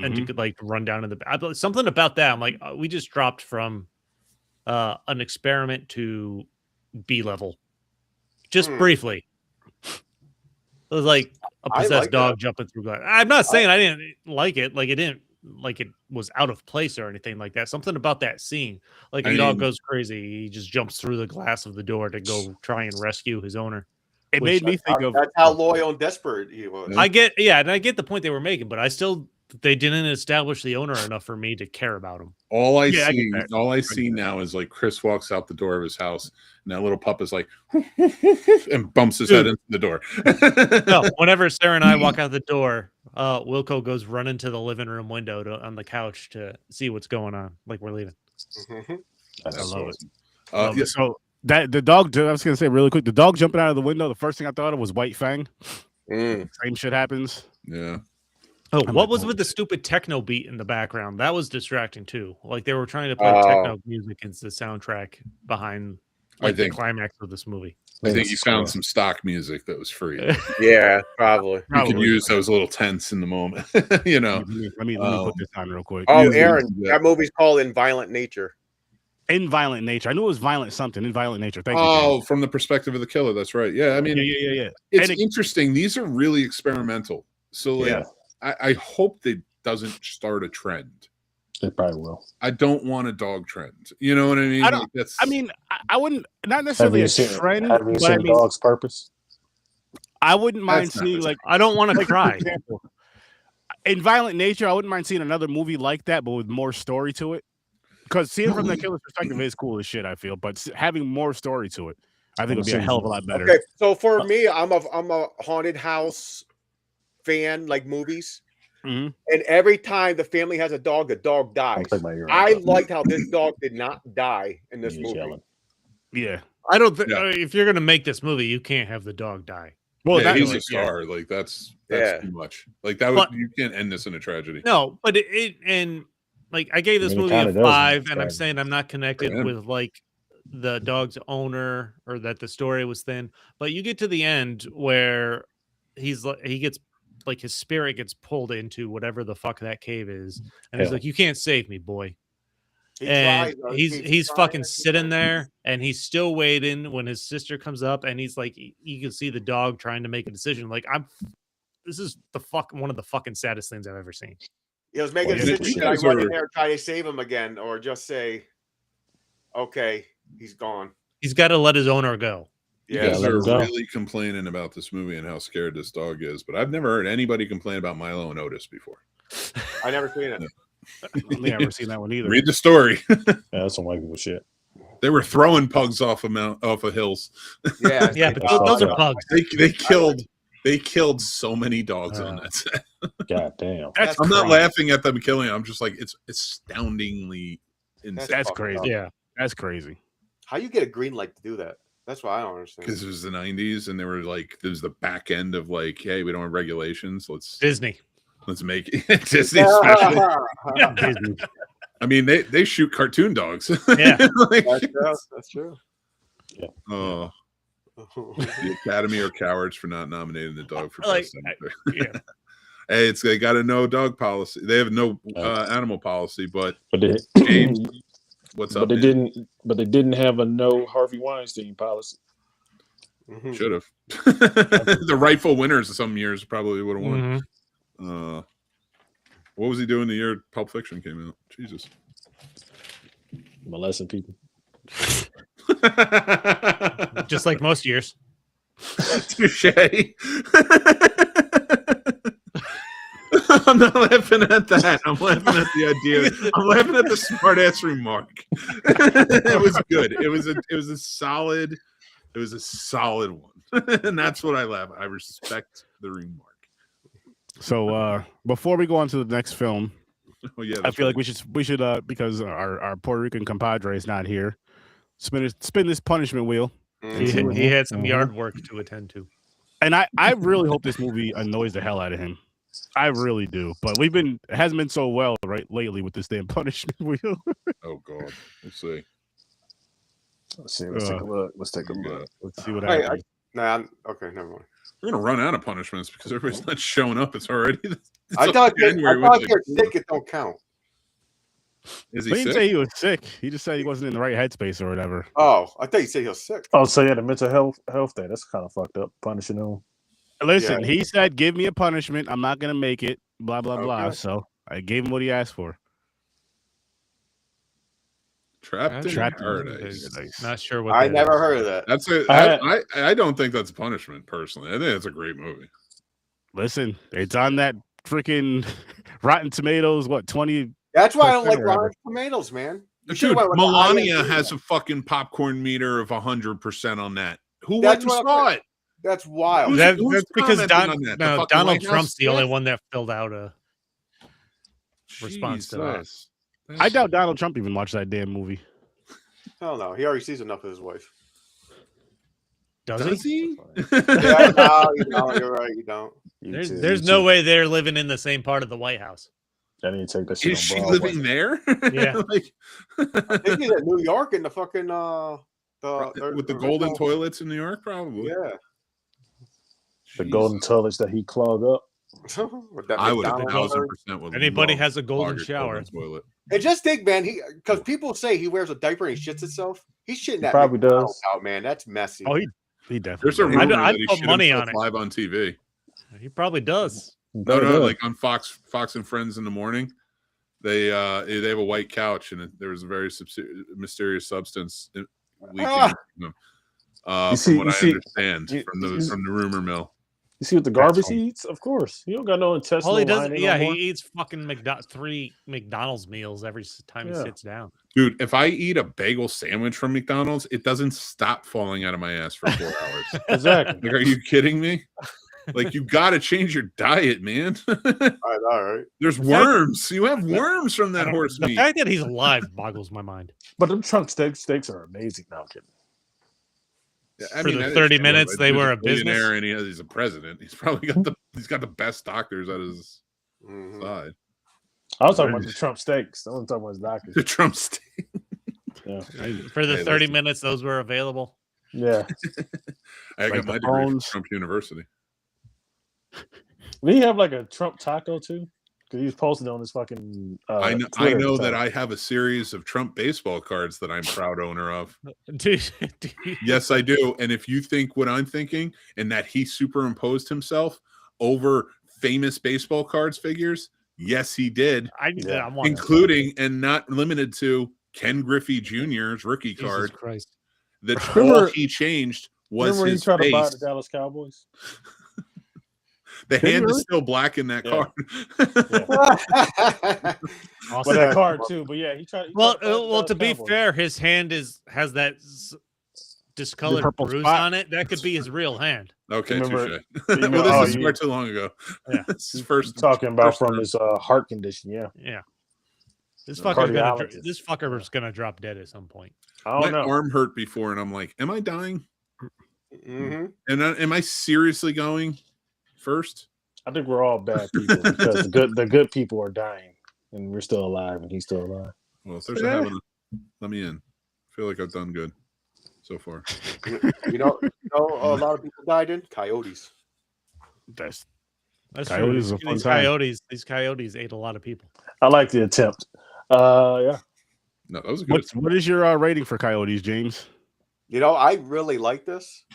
And to like run down to the something about that. I'm like, we just dropped from an experiment to B level, just briefly. It was like a possessed dog jumping through glass. I'm not saying I didn't like it. Like it didn't like it was out of place or anything like that. Something about that scene, like a dog goes crazy, he just jumps through the glass of the door to go try and rescue his owner. It made me think of that's how loyal and desperate he was. I get the point they were making, but they didn't establish the owner enough for me to care about him. All I see now is like Chris walks out the door of his house, and that little pup is like, and bumps his head into the door. No, whenever Sarah and I walk out the door, Wilco goes running to the living room window on the couch to see what's going on. Like we're leaving. I love it. So that the dog, I was gonna say really quick, the dog jumping out of the window. The first thing I thought of was White Fang. Same shit happens. Yeah. Oh, what was with the stupid techno beat in the background? That was distracting too. Like they were trying to play techno music into the soundtrack behind the climax of this movie. I think you found some stock music that was free. Yeah, probably. You can use those little tents in the moment. Let me put this on real quick. Oh, Aaron, that movie's called In Violent Nature. In Violent Nature. I knew it was violent something. In Violent Nature. Thank you. Oh, from the perspective of the killer. That's right. Yeah, I mean, yeah. It's interesting. These are really experimental. So I hope they doesn't start a trend. They probably will. I don't want a dog trend. You know what I mean? I wouldn't, not necessarily a trend. Have you seen Dog's Purpose? I wouldn't mind seeing I don't want to cry. In Violent Nature, I wouldn't mind seeing another movie like that, but with more story to it. Because seeing from the killer's perspective is cool as shit, I feel. But having more story to it I think it would be a hell of a lot better. Okay, so for me, I'm a haunted house fan, like movies. Mhm. And every time the family has a dog dies. I liked how this dog did not die in this movie. Yelling. Yeah. I don't think if you're gonna make this movie, you can't have the dog die. Well, yeah, he's a star. Like that's too much. Like that was you can't end this in a tragedy. No, but and like I gave this movie a 5, and I'm saying I'm not connected with like the dog's owner or that the story was thin. But you get to the end where he gets like his spirit gets pulled into whatever the fuck that cave is, and he's like, "You can't save me, boy." He's fucking sitting there, and he's still waiting when his sister comes up, and he's like, you can see the dog trying to make a decision. Like, this is one of the fucking saddest things I've ever seen. He was making a decision. Should I run in there and try to save him again, or just say, "Okay, he's gone." He's got to let his owner go. You guys are really complaining about this movie and how scared this dog is, but I've never heard anybody complain about Milo and Otis before. I never seen it. I've never seen that one either. Read the story. Yeah, that's some white people shit. They were throwing pugs off of hills. Yeah, yeah, but those are pugs. They killed so many dogs on that set. God damn. I'm not laughing at them killing. I'm just like, it's astoundingly insane. That's crazy. Yeah, that's crazy. How you get a green light to do that? That's why I don't understand. Because it was the 90s, and they were like, there's the back end of like, hey, we don't have regulations. Let's make it Disney special. Yeah, Disney. I mean, they shoot cartoon dogs. Yeah, like, that's true. Yeah. Oh, the Academy are cowards for not nominating the dog for best actor. Yeah. Hey, they got a no dog policy. They have no animal policy, but James, what's up? But they didn't have a no Harvey Weinstein policy. Should have. The rightful winners of some years probably would have won. Mm-hmm. What was he doing the year Pulp Fiction came out? Jesus. Molesting people. Just like most years. Touche. I'm not laughing at that. I'm laughing at the idea. I'm laughing at the smart ass remark. It was good. It was a solid one. And that's what I laugh at. I respect the remark. So before we go on to the next film, I feel like we should because our Puerto Rican compadre is not here, spin this punishment wheel. He had some yard work to attend to. And I really hope this movie annoys the hell out of him. I really do. But it hasn't been so well lately with this damn punishment wheel. Oh God. Let's see. Let's take a look. Let's see what happens. Okay, never mind. We're gonna run out of punishments because everybody's not showing up. It's already. I thought you're sick. It don't count. Is he didn't say he was sick. He just said he wasn't in the right headspace or whatever. Oh, I thought you said he was sick. Oh, so yeah, the mental health day. That's kind of fucked up. Punishing him. Listen, he said, "Give me a punishment. I'm not gonna make it." Blah blah blah. So I gave him what he asked for. Trapped in paradise. Not sure what. I never heard of that. I don't think that's a punishment personally. I think it's a great movie. Listen, it's on that freaking Rotten Tomatoes. What 20? That's why I don't like Rotten Tomatoes, man. Dude, Melania has a fucking popcorn meter of 100% on that. Who went and saw it? That's wild. That's because Donald Trump's the only one that filled out a response to that. I doubt Donald Trump even watched that damn movie. Hell no. He already sees enough of his wife. Does he? Yeah, no, you don't. You're right. You don't. There's no way they're living in the same part of the White House. I need to take that shit. Is she living there? Yeah. I think he's in New York in the fucking with the golden toilets in New York, probably. Yeah. The golden toilets that he clogged up. I would 1,000%. Anybody has a golden shower. Toilet. And just think, man, because people say he wears a diaper and he shits himself. He's shitting that. Probably does. Out, man. That's messy. Oh, he definitely. There's a rumor I'd that he put money on it live on TV. He probably does. No, like on Fox and Friends in the morning, they have a white couch and there was a very mysterious substance leaking from them. From what I understand from the rumor mill. You see what the garbage he eats? Of course. He don't got no intestinal All he does, lining yeah, no he more. eats fucking 3 McDonald's meals every time he sits down. Dude, if I eat a bagel sandwich from McDonald's, it doesn't stop falling out of my ass for 4 hours. Exactly. Like, are you kidding me? Like, you got to change your diet, man. All right. There's worms. You have worms from that horse The meat. fact that he's alive boggles my mind. But them trunk steaks are amazing. No, I'm kidding. I For the that is 30 true. minutes Like, they he's were a business. billionaire and he's a president. He's probably got the best doctors at his side. I was talking about the Trump steaks. I wasn't talking about his doctors. The Trump steak. Yeah. For the Hey, 30 listen. minutes those were available. Yeah. I got Like my the degree from bones. Trump University. Did he have like a Trump taco too? Because he was posted on his fucking. I know Twitter that time. I have a series of Trump baseball cards that I'm proud owner of. Dude, Yes, I do. And if you think what I'm thinking and that he superimposed himself over famous baseball cards figures, yes, he did, I want including and not limited to Ken Griffey Jr.'s rookie Jesus card. Christ. That Remember- all he changed was Remember he his tried to buy face. the Dallas Cowboys? The Did he hand really? is still black in that Yeah. card. But that card too. But yeah, he tried. Well, tried to buy the well, to Dallas be Cowboys. fair, his hand has that discolored purple bruise spot. on it. That could be his real hand. Okay, Remember- touche. remember- Well, oh, this is you- far too long ago. Yeah. This is first talking about first from round. his heart condition. Yeah, Yeah. This No, cardiologist. fucker is gonna drop dead at some point. I My don't know. arm hurt before, and I'm like, "Am I dying? Mm-hmm. And am I seriously going first?" I think we're all bad people because the good people are dying, and we're still alive, and he's still alive. Well, if there's a heaven, let me in. I feel like I've done good so far. You know, a lot of people died in Coyotes. That's Coyotes is true. a fun time. These coyotes ate a lot of people. I like the attempt. Yeah, No, that was a good. What is your rating for Coyotes, James? You know, I really like this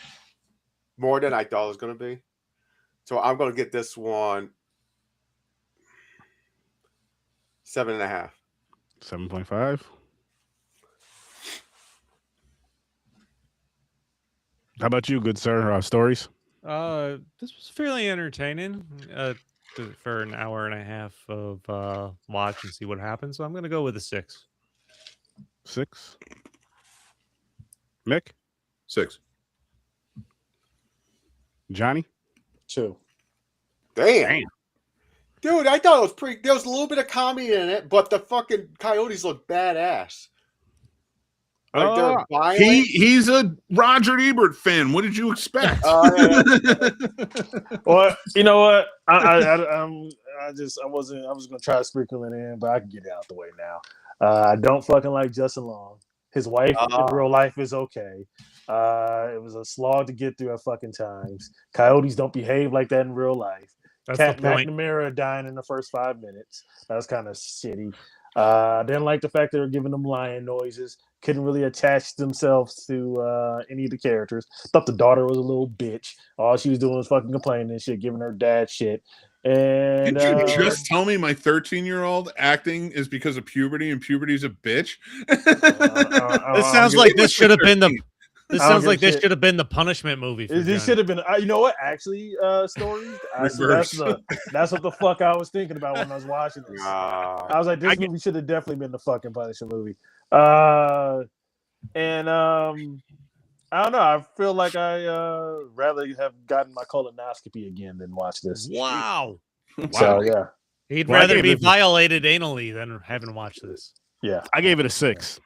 more than I thought it was going to be. So I'm going to get this one 7.5. 7.5. How about you, good sir? Stories? This was fairly entertaining for an hour and a half of watch and see what happens. So I'm gonna go with a 6. 6. Mick? 6. Johnny? 2. Damn. Dude, I thought it was pretty. There was a little bit of comedy in it, but the fucking Coyotes look badass. Like they're violent. He's a Roger Ebert fan. What did you expect? Yeah. Well, you know what? I was gonna try to sprinkle it in, but I can get it out the way now. I don't fucking like Justin Long. His wife in real life is okay. It was a slog to get through at fucking times. Coyotes don't behave like that in real life. That's Cat the point. McNamara dying in the first 5 minutes. That was kind of shitty. Didn't like the fact they were giving them lion noises. Couldn't really attach themselves to any of the characters. Thought the daughter was a little bitch. All she was doing was fucking complaining and shit, giving her dad shit. And Did you just tell me my 13-year-old acting is because of puberty and puberty's a bitch? This sounds like this should have been the. This I don't sounds give like a this shit. should have been the punishment movie. For This Johnny. should have been. You know what? Actually, stories. Reverse. That's what the fuck I was thinking about when I was watching this. I was like, this movie should have definitely been the fucking Punisher movie. And I don't know. I feel like I rather have gotten my colonoscopy again than watch this. Wow. So yeah, He'd Well, I rather gave be it- violated anally than having watched this. yeah. I gave it a 6.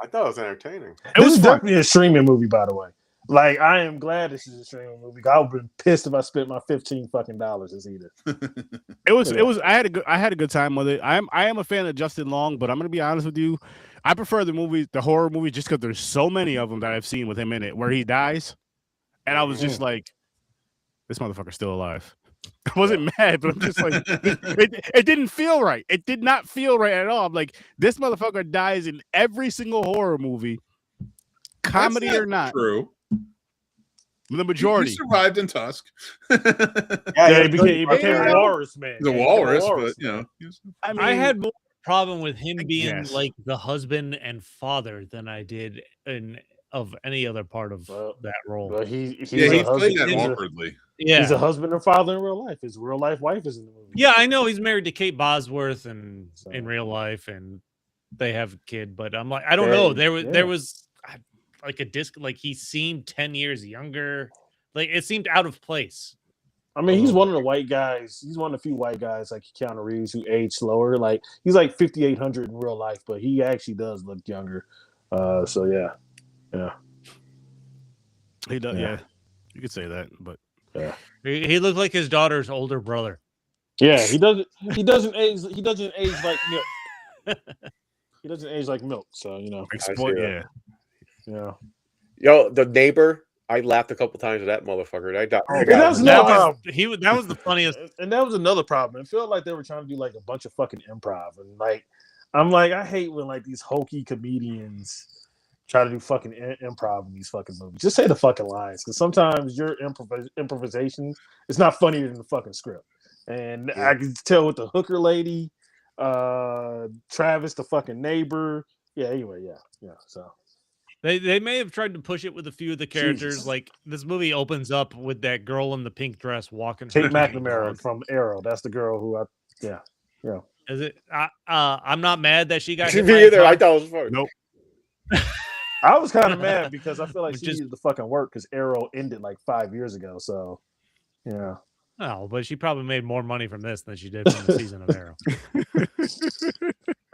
I thought it was entertaining. It was This is fun. definitely a streaming movie, by the way. Like, I am glad this is a streaming movie. I would have been pissed if I spent my $15 fucking dollars to see this. It was. I had a good time with it. I am a fan of Justin Long, but I'm gonna be honest with you. I prefer the horror movies, just because there's so many of them that I've seen with him in it where he dies, and I was just like, this motherfucker's still alive. I wasn't mad, but I'm just like, it didn't feel right. It did not feel right at all. I'm like, this motherfucker dies in every single horror movie, comedy That's or not. True. The majority. He survived in Tusk. Yeah, he became a walrus, man. The Yeah, he became a walrus, walrus, but you know. man. he was- I mean, I had more problem with him being guess. like the husband and father than I did in of any other part of that role. But he's played that he's awkwardly. He's a husband and father in real life. His real life wife is in the movie. Yeah, I know he's married to Kate Bosworth and in real life, and they have a kid. But I'm like, I don't know. There was like a disc. Like he seemed 10 years younger. Like it seemed out of place. I mean, he's one of the white guys. He's one of the few white guys like Keanu Reeves who age slower. Like he's like 5,800 in real life, but he actually does look younger. So yeah. He does. Yeah, you could say that, but yeah, he looked like his daughter's older brother. Yeah, he doesn't age. He doesn't age like milk. He doesn't age like milk. So yeah. Yo, the neighbor. I laughed a couple times at that motherfucker. That was the funniest, and that was another problem. It felt like they were trying to do like a bunch of fucking improv, and like I'm like I hate when like these hokey comedians try to do fucking improv in these fucking movies. Just say the fucking lines, because sometimes your improvisation is not funnier than the fucking script. And I can tell with the hooker lady, Travis, the fucking neighbor. Yeah. Anyway, yeah. So. They may have tried to push it with a few of the characters. Jesus. Like this movie opens up with that girl in the pink dress walking. Kate McNamara from Arrow. That's the girl who yeah. Is it? I'm not mad that she got. Me either. I thought it was funny. Nope. I was kind of mad because I feel like she needed to fucking work because Arrow ended like 5 years ago. So, yeah. Oh, but she probably made more money from this than she did from the season of Arrow.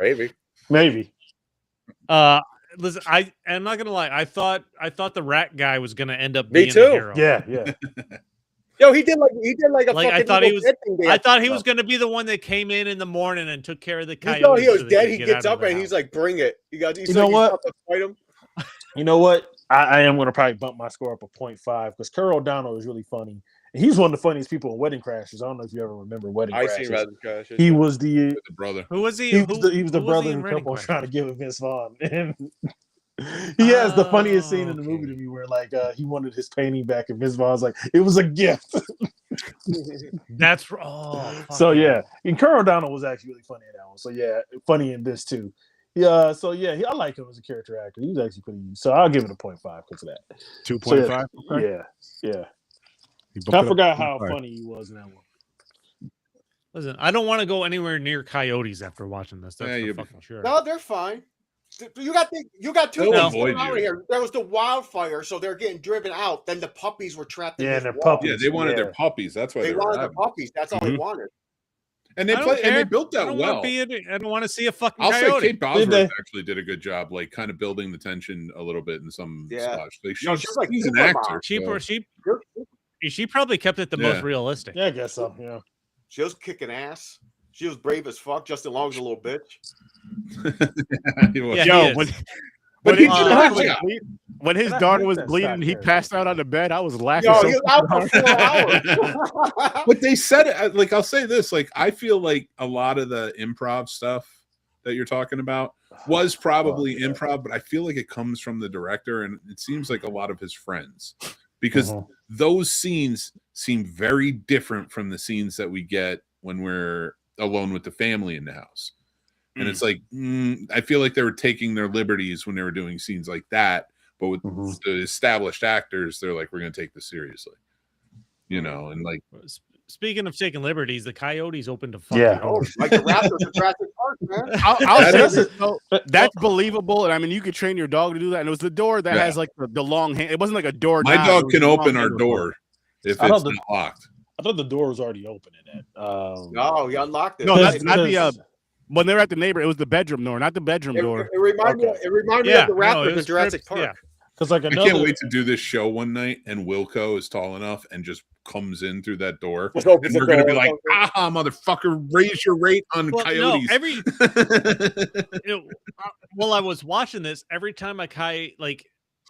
Maybe. Listen, I'm not gonna lie. I thought the rat guy was gonna end up being a hero. Yeah. Yo, he did like a like fucking I thought he was gonna be the one that came in the morning and took care of the coyotes. You know he was dead. He gets up and he's like, "Bring it." You know what? Fight him. You know what? I am gonna probably bump my score up a 0.5 because Kerr O'Donnell is really funny. He's one of the funniest people in Wedding Crashers. I don't know if you ever remember Wedding Crashers. I seen Wedding Crashers. He was the brother. Who was he? He was the brother who kept on trying to give him Vince Vaughn. And he has the funniest scene in the movie to me where like he wanted his painting back and Vince Vaughn's like, it was a gift. That's so yeah. And Kerr O'Donnell was actually really funny in that one. So yeah, funny in this too. Yeah, so yeah, I like him as a character actor. He's actually pretty. So I'll give it a 0.5 because of that. 2.5. So, yeah. I forgot how funny he was in that one. Listen, I don't want to go anywhere near coyotes after watching this. That's for fucking sure. No, they're fine. You got two things going on here. There was the wildfire, so they're getting driven out. Then the puppies were trapped in their puppies. Yeah, they wanted their puppies. That's why they wanted their puppies. That's all they wanted. And they built that well. I don't want to see a fucking coyote. I'll say Kate Bosworth actually did a good job, like kind of building the tension a little bit in some spots. Like she's like an actor. She probably kept it the most realistic. Yeah, I guess so. Yeah, she was kicking ass. She was brave as fuck. Justin Long's a little bitch. When his daughter was bleeding, he passed out on the bed. I was laughing. He was out for 4 hours. But they said it. Like I'll say this. Like I feel like a lot of the improv stuff that you're talking about was probably improv, but I feel like it comes from the director, and it seems like a lot of his friends, because those scenes seem very different from the scenes that we get when we're alone with the family in the house. And it's like, I feel like they were taking their liberties when they were doing scenes like that. But with the established actors, they're like, we're going to take this seriously. And like. Speaking of taking liberties, the Coyotes opened to fucking like the Raptors at Jurassic Park, man. I'll say this, that's believable. And I mean, you could train your dog to do that. And it was the door that has like the long hand. It wasn't like a door. My dog can open our door if it's not locked. I thought the door was already open in that. No, he unlocked it. No, that's not the. When they were at the neighbor, it was the bedroom door, not the bedroom door. It reminded me of the Raptors at Jurassic Park. Yeah. Because like I can't wait to do this show one night, and Wilco is tall enough and just comes in through that door, and we're going to be like, "Ah, motherfucker, raise your rate on coyotes." No, while I was watching this, every time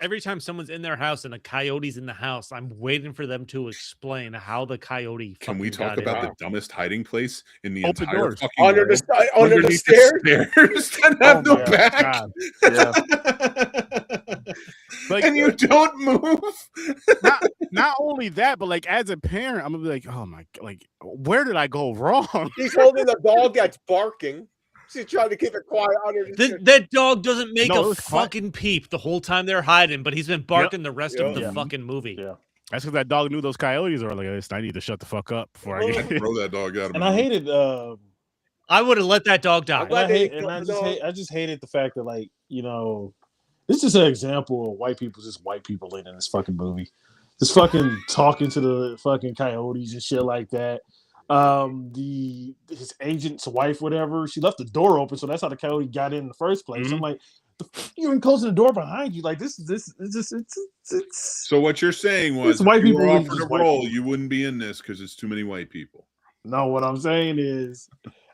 every time someone's in their house and a coyote's in the house, I'm waiting for them to explain how the coyote. Can we talk about the dumbest hiding place in the Open entire doors. fucking under the stairs that have no back? And you don't move. Not only that, but like as a parent, I'm gonna be like, oh my, like where did I go wrong? He's holding a dog that's barking. She's trying to keep it quiet under That dog doesn't make No, it a was quiet. fucking peep the whole time they're hiding, but he's been barking the rest of the fucking movie. Yeah. That's because that dog knew those coyotes were like, I need to shut the fuck up before I get Throw that dog out. And I hated. I would have let that dog die. I just hated the fact that, like, you know, this is an example of white people just white people in this fucking movie. Just fucking talking to the fucking coyotes and shit like that. His agent's wife, whatever, she left the door open, so that's how the coyote got in the first place. I'm like, you ain't closing the door behind you. Like this it's So what you're saying was, white if you people were leave offered just a white role, people. you wouldn't be in this because it's too many white people. No, what I'm saying is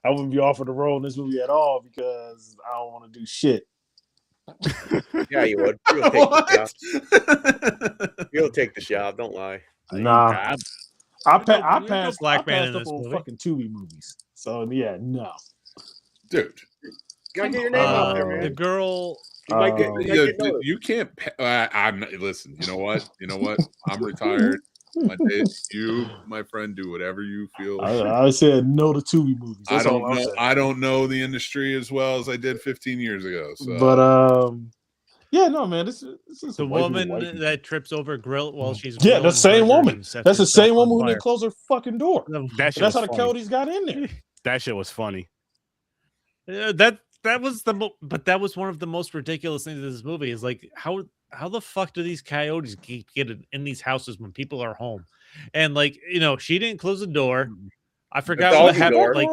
I wouldn't be offered a role in this movie at all because I don't want to do shit. Yeah, you would. You'll take the job. You'll take the job. Don't lie. Nah. I passed black man in up this on movie. fucking Tubi movies. So yeah, no. Dude. Gotta get your name out there, man. The girl. You might get noticed. You can't. I'm not, listen. You know what? I'm retired. You, my friend, do whatever you feel. I said no to Tubi movies. That's all I'm saying. I don't know the industry as well as I did 15 years ago. So. But yeah, no, man. This is The woman that trips over a grill while she's the same woman. That's the same woman who didn't close her fucking door. That's how the coyotes got in there. That shit was funny. That was but that was one of the most ridiculous things of this movie. Is like how the fuck do these coyotes get in these houses when people are home? And like, you know, she didn't close the door. I forgot what happened. Like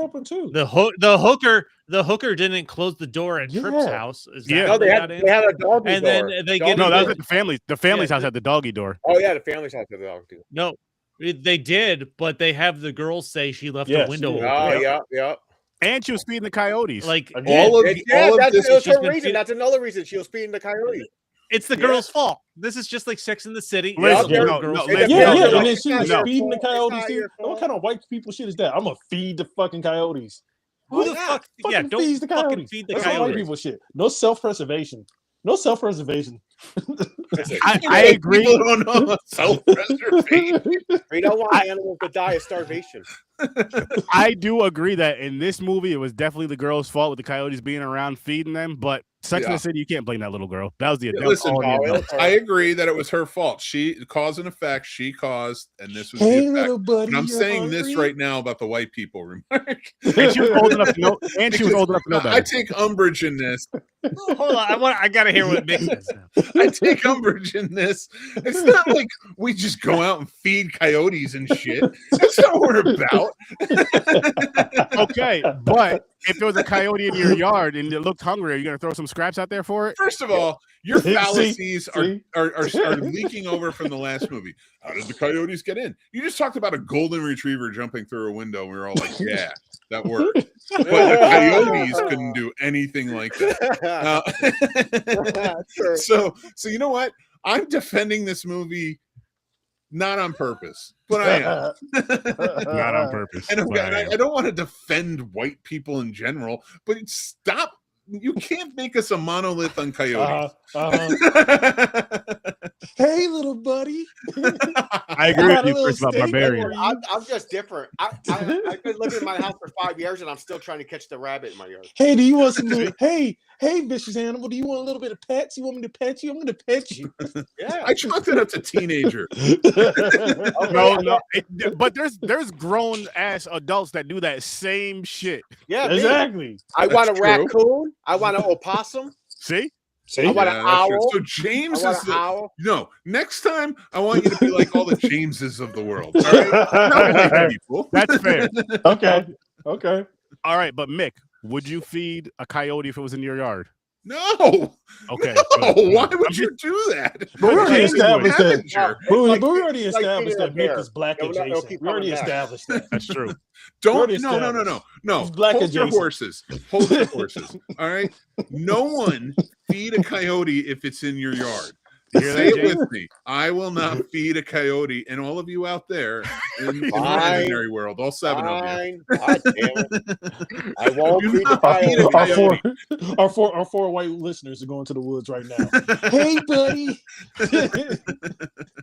the hooker didn't close the door at Tripp's house. No, they had a doggy and door. then they get that was at the family. The family's house had the doggy door. Oh yeah, the family's house had the doggy door. No, they did, but they have the girls say she left the window open. Oh yeah. And she was feeding the coyotes. Like that's her reason. That's another reason she was feeding the coyotes. It's the girl's fault. This is just like Sex in the City. And then she was feeding the coyotes too. What kind of white people shit is that? I'm gonna feed the fucking coyotes. Who the fuck? Yeah, don't feed the coyotes. Feed the That's coyotes. white people shit. No self-preservation. I agree. Self-preservation. We don't want animals to die of starvation. I do agree that in this movie, it was definitely the girl's fault with the coyotes being around feeding them. But Sex in the City, you can't blame that little girl. That was the adult. Listen, I agree that it was her fault. Cause and effect. She caused, and this was the effect. Buddy, and I'm saying this right now about the white people remark. And she was old enough to know. And she was old enough to know better. I take umbrage in this. Hold on, I gotta hear what Mick says now. I take umbrage in this. It's not like we just go out and feed coyotes and shit. That's not what we're about. Okay, but if there was a coyote in your yard and it looked hungry, are you gonna throw some scraps out there for it? First of all, your fallacies are leaking over from the last movie. How did the coyotes get in? You just talked about a golden retriever jumping through a window. We were all like, yeah, that worked. But the coyotes couldn't do anything like that. So you know what? I'm defending this movie not on purpose, but I am. Not on purpose. And I don't want to defend white people in general, but stop. You can't make us a monolith on coyotes. Hey, little buddy. I agree with you, Chris, about barbarian. I'm just different. I've been living in my house for 5 years, and I'm still trying to catch the rabbit in my yard. Hey, do you want some little, hey, vicious animal, do you want a little bit of pets? You want me to pet you? I'm going to pet you. Yeah. I chalked it up to teenager. No. But there's grown-ass adults that do that same shit. Yeah, exactly. I want a raccoon. I want an opossum. See? I want an owl. So James is the owl. No, next time I want you to be like all the Jameses of the world. All right? That's fair. Okay. All right, but Mick, would you feed a coyote if it was in your yard? No. Okay. No. Why would you do that? But we already established that. We already established that Mick is black adjacent. We already established that. That's true. No. Black Hold adjacent. your horses. Hold your horses. All right. No one feed a coyote if it's in your yard. You hear Say that, it James? with me. I will not feed a coyote, and all of you out there in the imaginary world, all 7 of you. God damn it. I won't Do feed the not feed a coyote. Our four white listeners are going to the woods right now. Hey, buddy.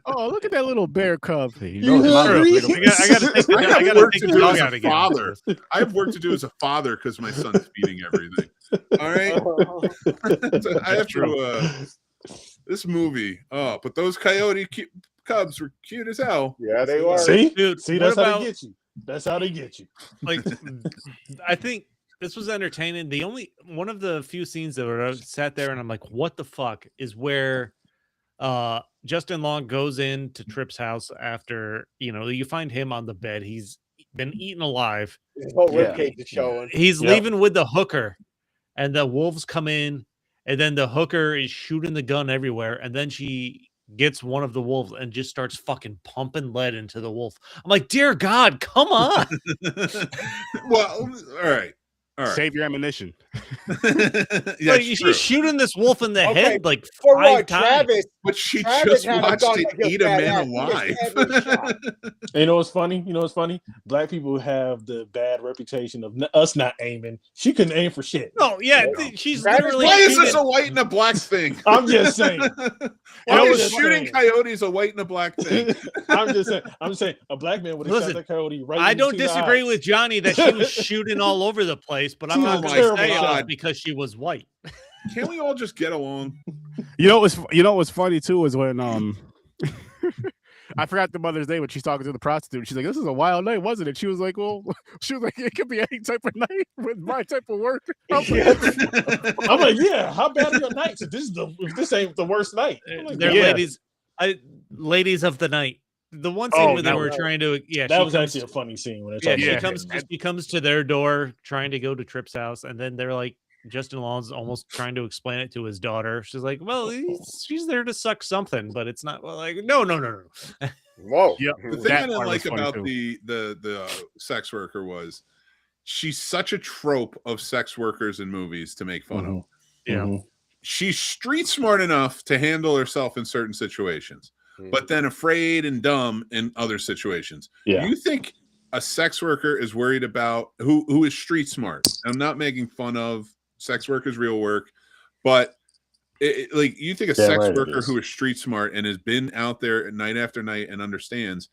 Oh, look at that little bear cub. You it's my hungry? little bear. I gotta take I have the work to do dog as out a again. father. I have work to do as a father because my son's feeding everything. All right. So I have to. This movie. Oh, but those coyote cubs were cute as hell. Yeah, they were. See, Dude, see, what that's how about- they get you. That's how they get you. Like, I think this was entertaining. The only one of the few scenes that were sat there and I'm like, what the fuck, is where Justin Long goes into Tripp's house after, you find him on the bed. He's been eaten alive. His whole Yeah. ribcage is showing. He's Yep. leaving with the hooker, and the wolves come in, and then the hooker is shooting the gun everywhere, and then she gets one of the wolves and just starts fucking pumping lead into the wolf. I'm like, dear God, come on. Well, all right. Save your ammunition. Yeah, Like, she's shooting this wolf in the Okay, head like For 5 what? times. but she Travis just had a watched dog it that killed eat a man badass. He just alive. had me shot. And you know what's funny? You know what's funny? Black people have the bad reputation of us not aiming. She couldn't aim for shit. No, yeah, Yeah. she's Travis, literally Why is this shooting- a white and a black thing? I'm just saying. Why I'm is just shooting saying. coyotes a white and a black thing? I'm just saying. A black man would have shot Listen, that coyote right. I in don't between the disagree eyes. with Johnny that she was shooting all over the place, but I'm She not was going to terrible say it was shot. because she was white. Can't we all just get along? You know what's funny too is when I forgot the mother's name when she's talking to the prostitute. She's like, "This is a wild night, wasn't it?" She was like, "Well," she was like, "It could be any type of night with my type of work." I was like, I'm like, yeah. How bad are your nights? If this ain't the worst night, I'm like, They're yeah. ladies of the night. The one scene Oh, where they that were was- trying to, yeah, That she was comes actually to- a funny scene when yeah, they're talking. she comes to their door trying to go to Tripp's house, and then they're like, Justin Long's almost trying to explain it to his daughter. She's like, "Well, she's there to suck something, but it's not." Well, like, no. Whoa. Yep. The thing That I didn't part like was funny, about too. the sex worker was she's such a trope of sex workers in movies to make fun of. Yeah. Mhm. She's street smart enough to handle herself in certain situations, but then afraid and dumb in other situations. Yeah. You think a sex worker is worried about who is street smart? I'm not making fun of sex workers' real work, but like you think a Yeah, sex right, it worker is. who is street smart and has been out there night after night and understands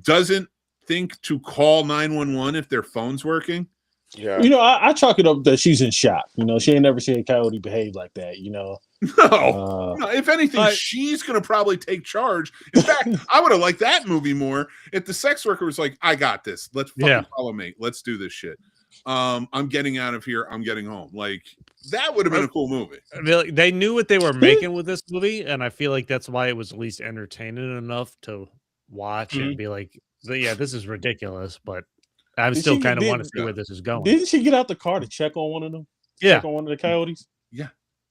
doesn't think to call 911 if their phone's working. Yeah. You know, I chalk it up that she's in shock. You know, she ain't never seen a coyote behave like that. You know, No, no, if anything, she's going to probably take charge. In fact, I would have liked that movie more if the sex worker was like, "I got this. Let's fucking follow me. Let's do this shit. I'm getting out of here. I'm getting home." Like that would have been a cool movie. They knew what they were making with this movie, and I feel like that's why it was at least entertaining enough to watch and be like, "Yeah, this is ridiculous," but I Did still she- kind of want to did- see where this is going. didn't she get out the car to check on one of them? Yeah. Check on one of the coyotes.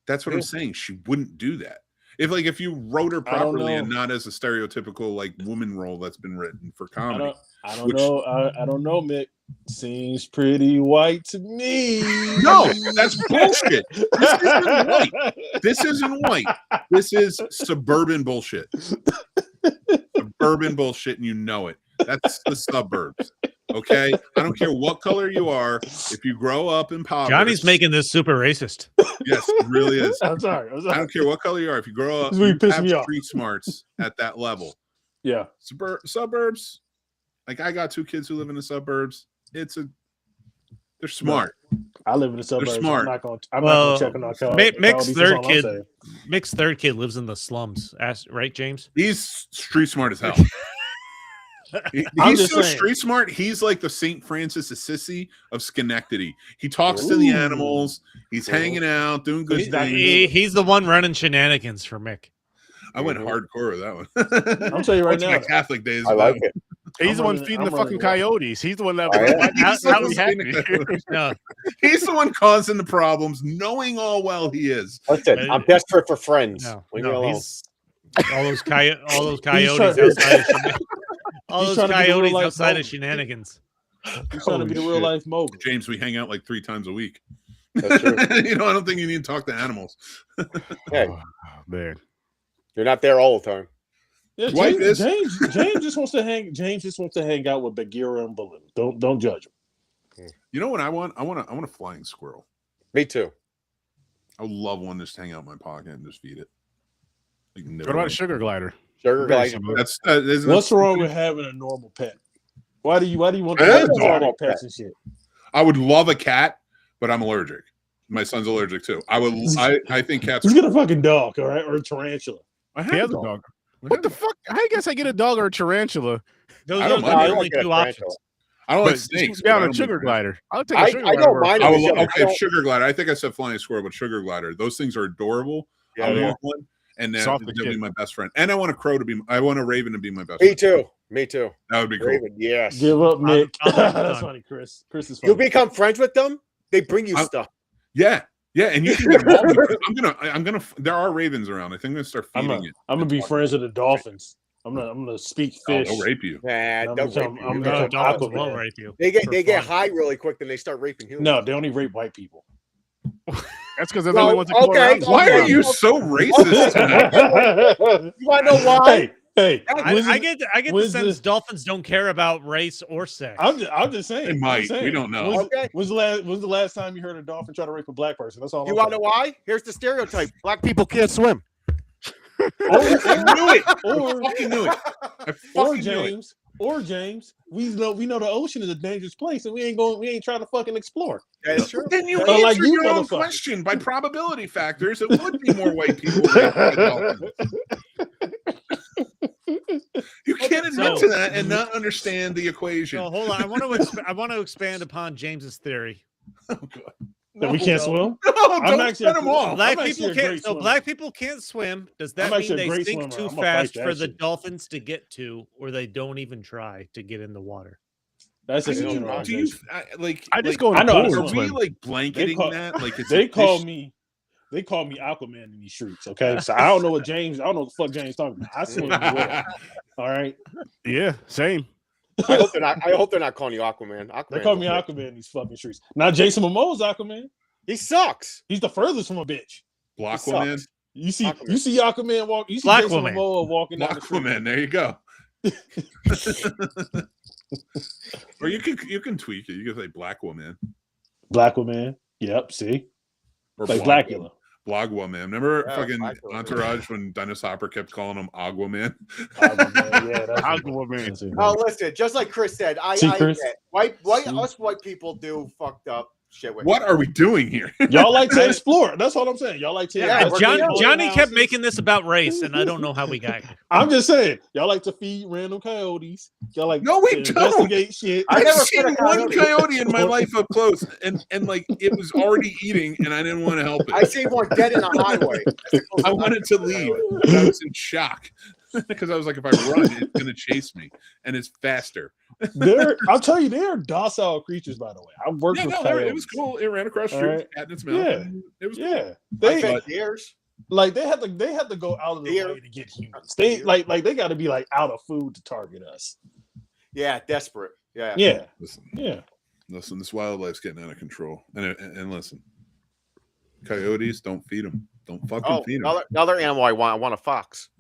That's what I'm saying. She wouldn't do that. If you wrote her I don't properly and know. not as a stereotypical like woman role that's been written for I comedy. don't Which- know. I don't know, Mick. Seems pretty white to me. No, that's bullshit. This isn't white. This isn't white. This is suburban bullshit. Suburban bullshit, and you know it. That's the suburbs. Okay? I don't care what color you are. If you grow up in poverty. Johnny's making this super racist. Yes, it really is. I'm sorry. I don't care what color you are. If you grow up, This is where you you piss have me off. street smarts at that level. Yeah. Suburbs, like I got 2 kids who live in the suburbs. They're smart. I live in the suburbs. smart. I'm not gonna check on our coyotes. Mick's That's third all I'm kid. saying. Mick's third kid lives in the slums. Right, James? He's street smart as hell. I'm He's just so saying. street smart. He's like the St. Francis Assisi of Schenectady. He talks to the Ooh. animals. He's hanging out, doing good He's not- things. He's the one running shenanigans for Mick. I went hardcore with that one. I'm telling you right Went to now. my Catholic days. I with like that it. He's the one running- feeding I'm the fucking running coyotes. He's the one that Oh, yeah? He's the that one was feeding happy. the coyotes. No, He's the one causing the problems, knowing all well he is. Listen, I'm desperate for friends. no, Leave me alone. he's all those coyotes trying- outside of shenanigans. All He's those trying to be the real coyotes life outside Mo. of shenanigans. He's trying to be the real life mogul. James, we hang out like 3 times a week. That's true. I don't think you need to talk to animals. Hey, Oh, man. You're not there all the time. Yeah, Dwight James, is. James just wants to hang. James just wants to hang out with Bagheera and Baloo. Don't judge him. You know what I want? I want a flying squirrel. Me too. I would love one to just hang out in my pocket and just feed it. Like, What about a sugar glider? Sugar Very glider. similar. What's wrong with having a normal pet? Why do you want to I have have normal pets and shit? I would love a cat, but I'm allergic. My son's allergic too. I think cats. Just get a fucking dog, all right, or a tarantula. I He has a dog. What the fuck? I guess I get a dog or a tarantula. Those I are don't the mind. I only get a two tarantula. options. I don't But like snakes. down but I a don't sugar mind glider. I'll take I a sugar glider. don't over a mind I it. tarantula. will, okay, don't- sugar glider. I think I said flying squirrel, but sugar glider. Those things are adorable. Yeah, I they want one, and Soft that as would be shit. my best friend. And I want a crow to be. I want a raven to be my best Me friend. too. Me too. That would be cool. Raven, yes. Give up, Nick. I'm That's done. funny, Chris. Chris is funny. You become friends with them, they bring you stuff. Yeah, and you can get them all. I'm gonna. There are ravens around. I think I'm gonna start I'm feeding it. gonna be friends with the dolphins. I'm gonna speak Oh, fish. they'll rape you. Nah, I'm don't become- rape I'm you. become No, dolphins Aquaman. won't rape you. They get for they get fun. high really quick, then they start raping humans. No, they only rape white people. That's because they're the Well, only ones that come okay, around. Why are Okay. you so racist tonight? You want to know why? Hey, I get the when's sense the- dolphins don't care about race or sex. I'm just saying. They I'm might. just saying. We don't know. Okay. When's the last time you heard a dolphin try to rape a black person? That's all. You I'm want to know saying. why? Here's the stereotype: black people can't swim. I knew it. Or- I fucking knew it. I Or fucking knew it. James, we know the ocean is a dangerous place, and we ain't trying to fucking explore. That's true. Then you But answer like you, your own motherfucker. question by probability factors. It would be more white people. raped by dolphins. You can't admit So- to that and not understand the equation. So hold on, I want to expand upon James's theory. That we can't swim. No, don't actually set them a- off. Black I'm people actually a can't. great So swimmer. black people can't swim. Does that I'm mean actually a they great sink swimmer. too I'm gonna fast fight for that the shit. dolphins to get to, or they don't even try to get in the water? That's just a Do you generalization. I just go in I the know how to pool Are and swim. we swim. like blanketing call- that? Like it's They a call fish- me Aquaman in these streets. Okay, so I don't know what James. I don't know what the fuck James talking about. I swim as well. All right, Yeah, same. I hope they're not calling you Aquaman. Aquaman. they call me Aquaman in these fucking streets. Now Jason Momoa's Aquaman. He sucks. He's the furthest from a bitch. Aquaman. You see Aquaman. Aquaman walk. You see Black Jason woman. Momoa walking down the street. Aquaman. There you go. Or you can tweak it. You can say Black Woman Black woman. Yep. See, or like Blog Blackula. Woman. Remember Yeah, fucking Black Woman. Entourage when Dennis Hopper kept calling him Aquaman? Aquaman, yeah, that's Aquaman. that's it. Oh, listen, just like Chris said, I Chris? get white See? us white people do fucked up shit with What are we doing here? Y'all like to explore. That's all I'm saying. Y'all like to. Yeah, explore John, haunted Johnny kept houses. making this about race, and I don't know how we got here. I'm just saying. Y'all like to feed random coyotes. Y'all like No, we to don't. investigate shit. I I've never seen fed a one coyote. coyote in my life up close, and like it was already eating, and I didn't want to help I it. see one dead in a highway. I wanted to leave, but I was in shock because I was like, if I run, it's gonna chase me, and it's faster. I'll tell you, they're docile creatures. By the way, I worked Yeah, with no, coyotes. it was cool. It ran across the All street, right. cat in its mouth. Yeah. and it was cool. Yeah, I they fed deers. like they had to go out of their Deer. way to get humans. They like they got to be like out of food to target us. Yeah, desperate. Yeah. Yeah, Listen, yeah. listen, this wildlife's getting out of control. And listen, coyotes, don't feed them. Don't fucking Oh, feed them. another animal I want. I want a fox.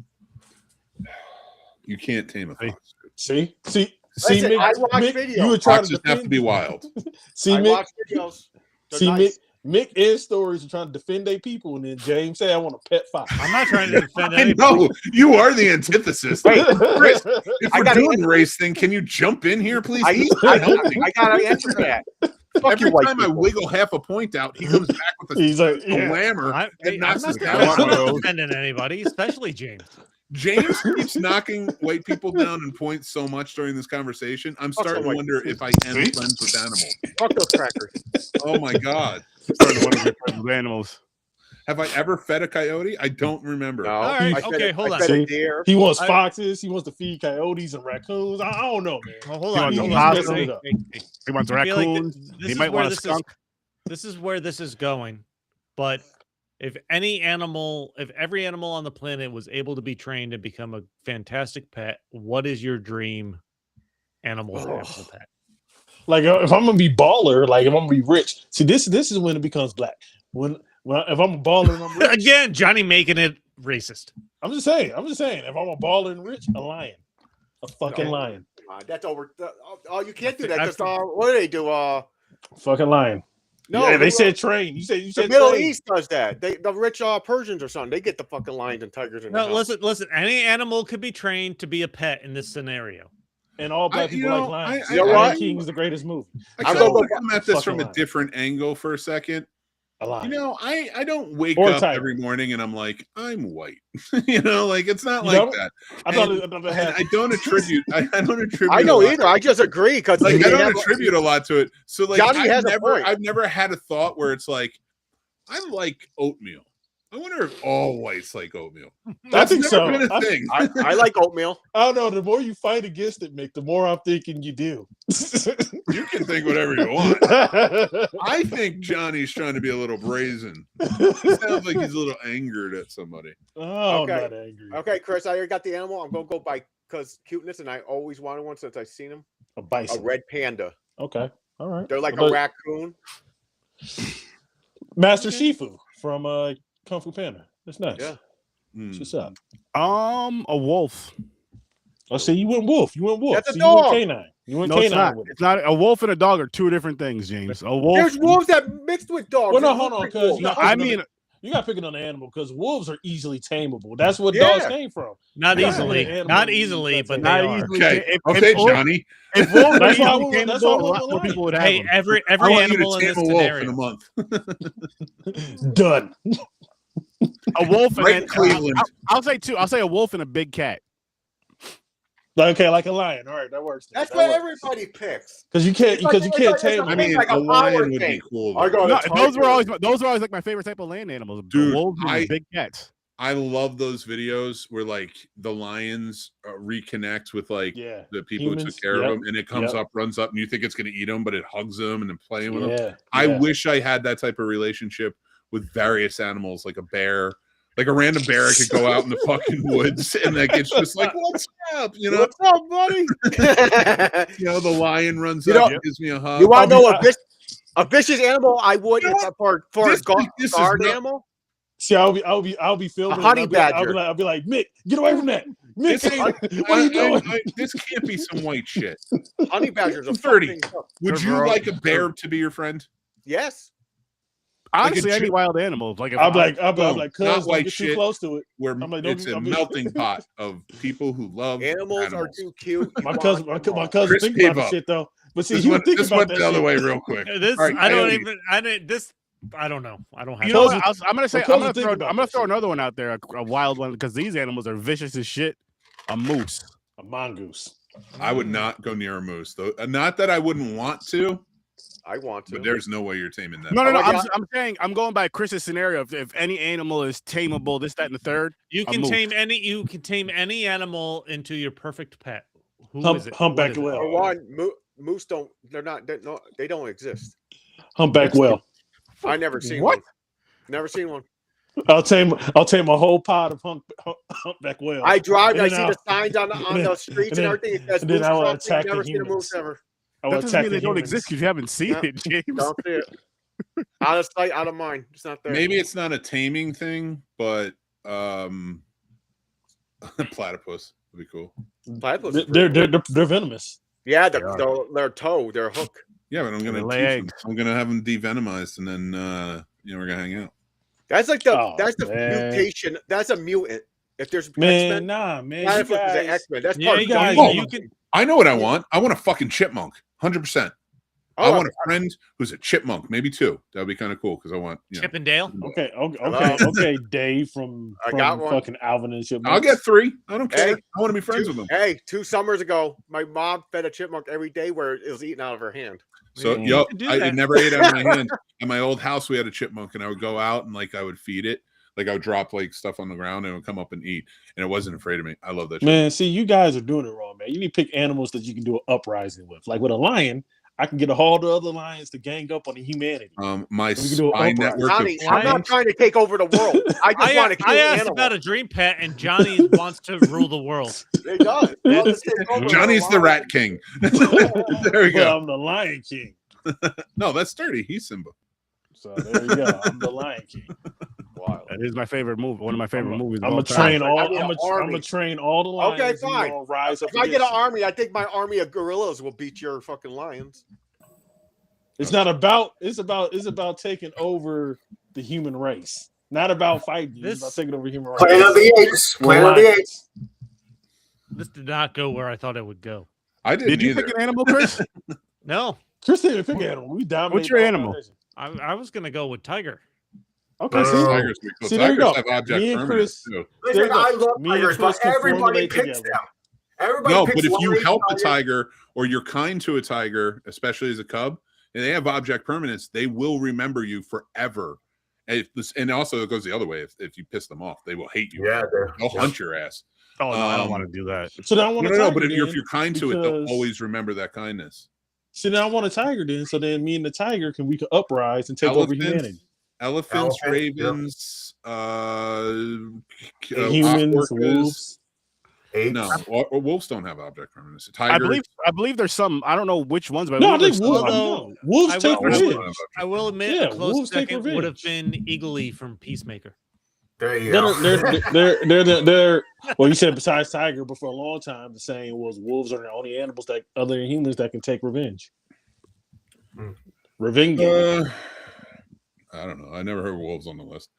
You can't tame a fox. See, Listen, Mick, I watch Mick, videos. you were trying Foxes to have to be wild. See, I Mick, watch videos. They're see, nice. Mick and stories are trying to defend their people, and then James say, "I want a pet fox." I'm not trying to defend I anybody. know you are the antithesis. Chris, if I we're gotta doing race thing, can you jump in here, please? I He's not helping. got to answer that. Fuck Every you, white time I people. wiggle half a point out, he comes back with a He's like, yeah. slammer I'm and knocks not us down. defending anybody, especially James. James keeps knocking white people down in points so much during this conversation. I'm starting to white wonder if I am friends with animals. Fuck those crackers. Oh my god! Starting to wonder if you're friends with animals. Have I ever fed a coyote? I don't remember. No. All right, I fed okay, a- hold I on. fed a See? deer. He wants I- foxes. He wants to feed coyotes and raccoons. I don't know, man. Well, hold You on. want Hold the on. possum? He wants I feel like raccoons. this He is might where want a this skunk. This is where this is going. But if every animal on the planet was able to be trained and become a fantastic pet, what is your dream animal to have as a pet? Like if I'm gonna be baller, like if I'm gonna be rich. See, this is when it becomes black. When if I'm a baller and I'm rich, Again, Johnny making it racist. I'm just saying. If I'm a baller and rich, a lion, a fucking lion. That's over. Oh, you can't do that because what do they do? Fucking lion. No, yeah, they said train. You said the Middle train. East does that. The rich Persians or something. They get the fucking lions and tigers. No, listen. Any animal could be trained to be a pet in this scenario. And all black people like lions. You know what? King is the greatest movie. I'm going to come at this from a different angle for a second. You know, I don't wake up every morning and I'm like, I'm white. You know, like it's not like that. I don't attribute. I don't attribute. I know either. I just agree because like I don't attribute a lot to it. So like I've never had a thought where it's like I like oatmeal. I wonder if all whites like oatmeal. I think so. Been a thing. I like oatmeal. I don't know. The more you fight against it, Mick, the more I'm thinking you do. You can think whatever you want. I think Johnny's trying to be a little brazen. It sounds like he's a little angered at somebody. Oh, okay. I'm not angry. Okay, Chris, I already got the animal. I'm going to go by because cuteness, and I always wanted one since I've seen him. A bison. A red panda. Okay. All right. They're like a raccoon. Master Shifu from Kung Fu Panda. That's nice. Yeah. What's up? A wolf. Oh, see, you went wolf. That's so a dog. You went canine. It's not. A wolf and a dog are two different things, James. A wolf. There's wolves that mixed with dogs. Well, no, hold on, because you got to pick it on the animal because wolves are easily tameable. That's what dogs came from. Not easily, but not easily. Okay, Johnny. If wolves that's were why easily tameable, a lot more people would have them. every I want animal you to in tame this a wolf scenario. in a month. Done. A wolf and Cleveland. I'll say two. I'll say a wolf and a big cat. Okay, like a lion. All right, that works. That's what everybody picks. Because you can't tame. I mean, a lion would be cool. Those were always like my favorite type of land animals. Dude, wolves and big cats. I love those videos where like the lions reconnect with like the people who took care of them, and it comes up, runs up, and you think it's going to eat them, but it hugs them and then playing with them. I wish I had that type of relationship with various animals, like a bear. Like a random bear could go out in the fucking woods and like it's just like, what's up? You know, what's up, buddy? You know, the lion runs up, gives me a hug. You want to know a vicious animal? I would for a guard animal. See, I'll be filming. A honey badger. I'll be like, Mick, get away from that. Mick, what are you doing? This can't be some white shit. Honey badgers are 30. Would you like a bear to be your friend? Yes. Honestly, any wild animal. Like if I'm like, not white get shit. Too close to it. Where it's a melting pot of people who love animals. Are too cute. My cousin think about the shit though. But see, this went the other way real quick. I don't know. I don't have. You know what? I'm gonna throw another one out there, a wild one, because these animals are vicious as shit. A moose, a mongoose. I would not go near a moose, though. Not that I wouldn't want to. I want to, but there's no way you're taming that. No. I'm saying I'm going by Chris's scenario. If any animal is tameable, this, that, and the third, you can tame any. You can tame any animal into your perfect pet. Who is it? Humpback whale. One moose don't. They don't exist. Humpback whale. I never seen one. Never seen one. I'll tame a whole pod of humpback whale. I drive. I see the signs on the streets and everything. It says moose crossing. Never seen a moose ever. That doesn't mean they don't exist because you haven't seen it, James. Don't see it. Out of sight, out of mind. It's not there. Maybe it's not a taming thing, but platypus would be cool. Platypus. They're venomous. Yeah, their toe, their hook. Yeah, but I'm gonna teach them. I'm gonna have them devenomized, and then we're gonna hang out. That's like the mutation. That's a mutant. If there's man. Platypus is an X-Men. That's part of guys. I know what I want. I want a fucking chipmunk. 100%. I want a friend who's a chipmunk, maybe two. That would be kind of cool because I want Chip and Dale. Okay, Dave from fucking Alvin and Chipmunk. I'll get 3. I don't care. I want to be friends with them. Hey, 2 summers ago, my mom fed a chipmunk every day where it was eaten out of her hand. So it never ate out of my hand. At my old house, we had a chipmunk, and I would go out and I would feed it. Like I would drop stuff on the ground and it would come up and eat, and it wasn't afraid of me. I love that shit. Man, see, you guys are doing it wrong, man. You need to pick animals that you can do an uprising with. Like with a lion, I can get all the other lions to gang up on the humanity. My spy network. Johnny, I'm not trying to take over the world. I just want to kill I asked about a dream pet, and Johnny wants to rule the world. It does. Johnny's the rat king. There we go. I'm the lion king. No, that's Sturdy. He's Simba. So there you go. I'm the lion king. wild. That is my favorite movie. One of my favorite movies. I'm gonna train all the lions. Okay, and you fine. all rise up If I get an against you. army, I think my army of gorillas will beat your fucking lions. It's not about. It's about taking over the human race. Not about fighting. It's about taking over human race. Planet of the Apes. Planet of the Apes. This did not go where I thought it would go. I didn't Did you either. pick an animal, Chris? No, Chris didn't pick an animal. We dominated. What's your all animal? nations. I was gonna go with tiger. Okay, see, Tigers, because See, there you tigers go. have object Me and permanence, Chris- too. Listen, There you go. I love Me and tigers, Chris but can everybody formulate picks together. them. Everybody No, picks but if you lions, help a tigers. tiger or you're kind to a tiger, especially as a cub, and they have object permanence, they will remember you forever. And also it goes the other way. If you piss them off, they will hate you. Yeah, They'll hunt your ass. Oh no, I don't want to do that. So now I want No, a tiger. but if then, you're kind to it, they'll because- always remember that kindness. So now I want a tiger then. So then me and the tiger we can uprise and take over humanity. Elephants, Elephant, ravens, Humans, orcas. wolves. Apes. No, or wolves don't have object permanence. I Tigers, believe there's some. I don't know which ones, but No, I believe think there's wolves. some- Although, No, wolves I take will- revenge. I will admit, Yeah, a close wolves take second would have revenge. been Eagle-Eye from Peacemaker. There you go. They're well, you said besides tiger, but for a long time the saying was wolves are the only animals that other than humans that can take revenge. Hmm. Revenge. I don't know. I never heard wolves on the list.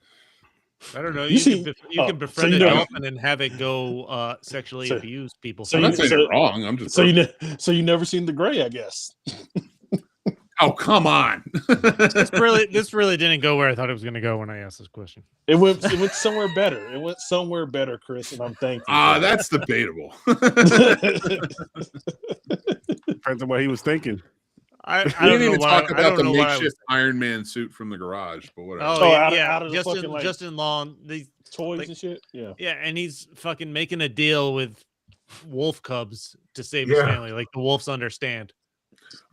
I don't know. You You, see- can befriend you a know- dolphin and have it go sexually So- abuse people. so I'm you- not saying you're wrong. I'm just so you never seen the gray, I guess. oh, come on. this really didn't go where I thought it was going to go when I asked this question. It went somewhere better. It went somewhere better, Chris, and I'm thankful. That's debatable. Depends on what he was thinking. I We don't didn't know even what talk I about don't the know what I was. makeshift Iron Man suit from the garage, but whatever. Oh, Oh, yeah, out of the Justin, fucking, like- Justin Long. Toys like- and shit. Yeah. Yeah, and he's fucking making a deal with wolf cubs to save his Yeah. family. Like the wolves understand.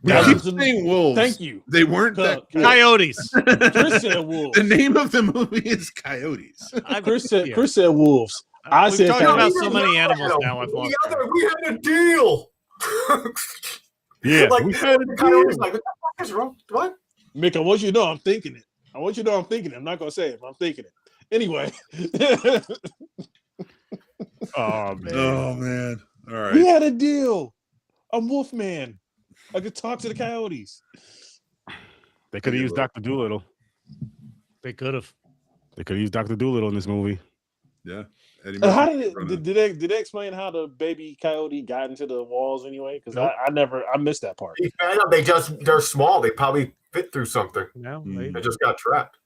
We That keep was the- saying wolves. Thank you. They weren't that. Cub- Coyotes. Chris said wolves. The name of the movie is Coyotes. Chris said Yeah. Chris said wolves. I We've said talked coyotes. about so many animals now. I've lost track. We had a deal. Yeah, like we had a the coyotes, deal. like what the fuck is wrong? What? Mick, I want you to know I'm thinking it. I want you to know I'm thinking it. I'm not gonna say it, but I'm thinking it. Anyway. Oh man. Oh man! All right. We had a deal. I'm Wolfman. I could talk to the coyotes. They could have used Dr. Doolittle. They could have. They could have used Dr. Doolittle in this movie. Yeah. Eddie And how Murphy did running. did they explain how the baby coyote got into the walls anyway? Because Nope. I missed that part. They're small. They probably fit through something. No, Hmm. They just got trapped.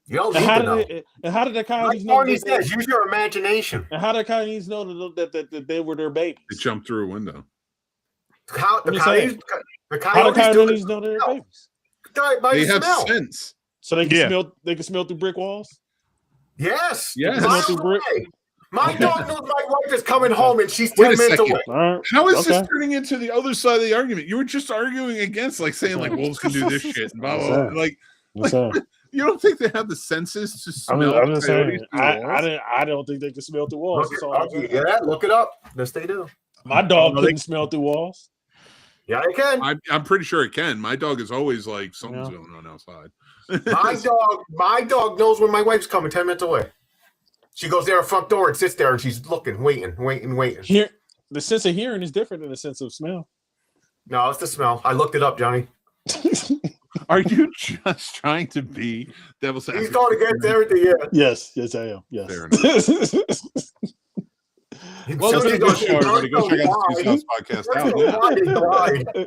You don't And need how to know. did the Like coyotes know? Barney says, use your imagination. And how did the coyotes know that they were their babies? They jumped through a window. How the I'm just saying. coyotes? The How do coyotes do coyotes know they're smell. babies? it by They have smell. sense. So they can Yeah. smell. They can smell through brick walls. Yes. Yes. Miles Smell through brick. away. My dog knows my wife is coming home and she's Wait a 10 minutes second. away. All right. How is Okay. this turning into the other side of the argument? You were just arguing against, like saying, like wolves can do this shit. And blah, blah, blah. Like, I'm saying. you don't think they have the senses to smell I'm just saying. coyotes through the walls? I don't think they can smell through walls. That's all I'm saying. Yeah, look it up. Yes, they do. My dog No, they- couldn't smell through walls. Yeah, they can. I'm pretty sure it can. My dog is always like something's Yeah. going on outside. My dog knows when my wife's coming 10 minutes away. She goes there at the front door and sits there and she's looking, waiting. Here, the sense of hearing is different than the sense of smell. No, it's the smell. I looked it up, Johnny. Are you just trying to be devil's He's advocate? going against everything, yeah. Yes, I am. Yes. Fair Well, That's that's a good show, everybody. Go check out the Two Souths podcast out.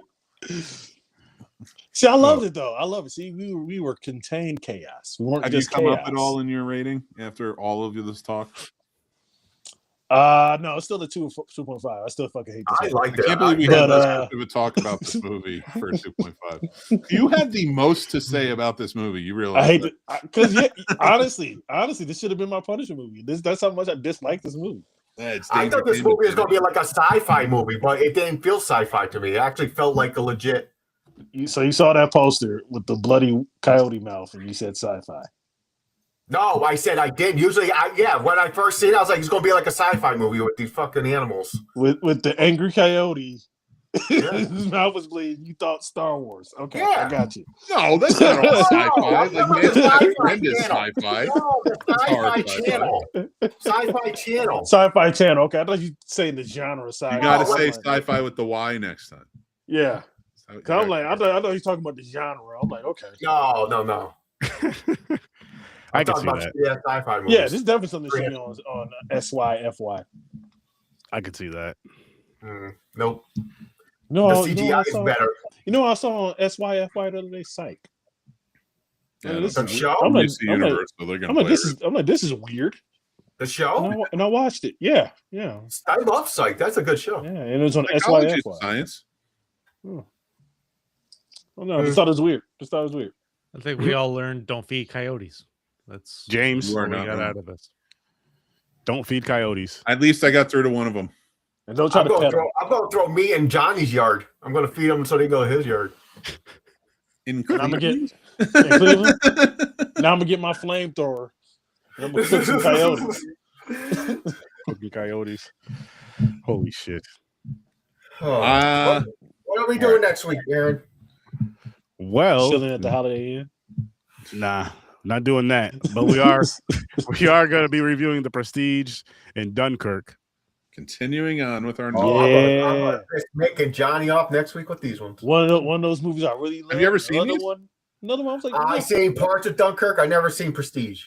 See, I loved it though. I love it. See, we were contained chaos. We weren't Have you just come chaos. up at all in your rating after all of this talk? No, it's still a 2.5. I still fucking hate this. I movie. like I that. can't believe we But, had this much of a talk about this movie for a 2.5. You had the most to say about this movie. You realize I hate that? it because honestly, this should have been my Punisher movie. That's how much I dislike this movie. It's I thought this Danger movie was going to be Danger. like a sci-fi movie, but it didn't feel sci-fi to me. It actually felt like a legit. So you saw that poster with the bloody coyote mouth, and you said sci-fi. No, I said I did. Usually, when I first seen it, I was like, it's going to be like a sci-fi movie with these fucking animals. With the angry coyote His mouth was bleeding. You thought Star Wars. Okay, Yeah. I got you. No, that's not all sci-fi. I'm Like, talking man, about the Friend Sci-Fi is Channel. sci-fi. No, the hard Sci-Fi sci-fi. Channel. Sci-Fi Channel. Sci-Fi Channel. Okay, I thought you saying the genre side. You got to Oh, say I'm like, sci-fi with the Y next time. yeah. So, 'Cause I'm like, I thought he was talking about the genre. I'm like, okay. No. I I'm can talking see about that. sci-fi movies. Yeah, this is definitely something that should be on SYFY. I can see that. Nope. No, The CGI is better. You know what I saw on SYFY the other day? Psych. Yeah, This The is show? I'm like, NBC I'm like, Universal, they're gonna I'm like, play it. this is weird. The show? And I watched it. Yeah. I love Psych. That's a good show. Yeah, and it was on Psychology is SYFY. science. Oh no, I just thought it was weird. I think we all learned don't feed coyotes. That's James, You are what we not got wrong. out of this. don't feed coyotes. At least I got through to one of them. And don't try I'm to going pet him. to throw me in Johnny's yard. I'm going to feed them so they go to his yard. In And I'm gonna get Cleveland? in Cleveland. Now I'm gonna get my flamethrower. And I'm gonna cook some coyotes. Fucking coyotes. Holy shit. What are we doing next week, Aaron? Well, Chilling at the Holiday Inn. nah, not doing that. But we are going to be reviewing The Prestige and Dunkirk. Continuing on with our Yeah. I'm gonna piss Mick and Johnny off next week with these ones. One of those movies I really love. Have you ever seen these? Another one. I was like, I seen parts of Dunkirk. I never seen Prestige.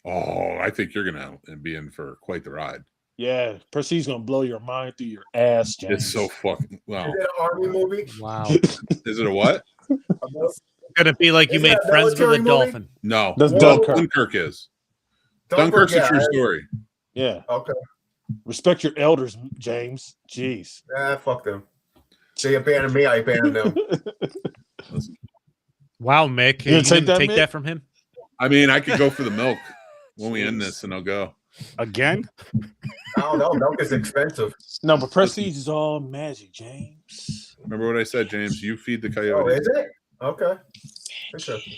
Oh, I think you're gonna be in for quite the ride. yeah, Prestige gonna blow your mind through your ass, James. It's so fucking wow. Is it an army movie? Wow. Is it a what? It's gonna be like you Isn't made that friends with a military movie? dolphin. No. That's Whoa. Dunkirk. Dunkirk. Dunkirk's a true story. Yeah, Okay. respect your elders, James. Jeez. Fuck them. They abandoned me. I abandoned them. Wow, Mick. You gonna take gonna that, Mick? that from him? I mean, I could go for the milk when we end this, and I'll go. Again? I don't know. Milk is expensive. No, but Prestige is all magic, James. Remember what I said, James? You feed the Oh, coyote. is it? Okay. Interesting.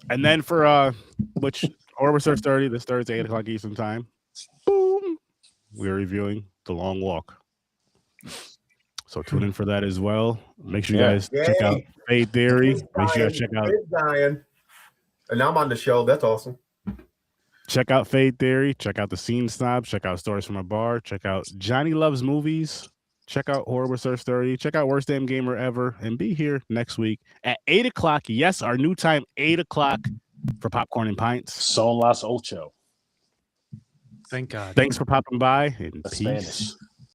And then for which Horror Search 30 this Thursday, 8 o'clock Eastern time. Boom. We're reviewing The Long Walk. So tune in for that as well. Make sure you guys check out Fade Theory. Make sure you guys check out And I'm on the show. That's awesome. Check out Fade Theory. Check out The Scene Snob. Check out Stories from a Bar. Check out Johnny Loves Movies. Check out Horror Research 30. Check out Worst Damn Gamer Ever. And be here next week at 8 o'clock. Yes, our new time, 8 o'clock for Popcorn and Pints. Son las ocho. Thank God. Thanks for popping by. And That's peace. Spanish.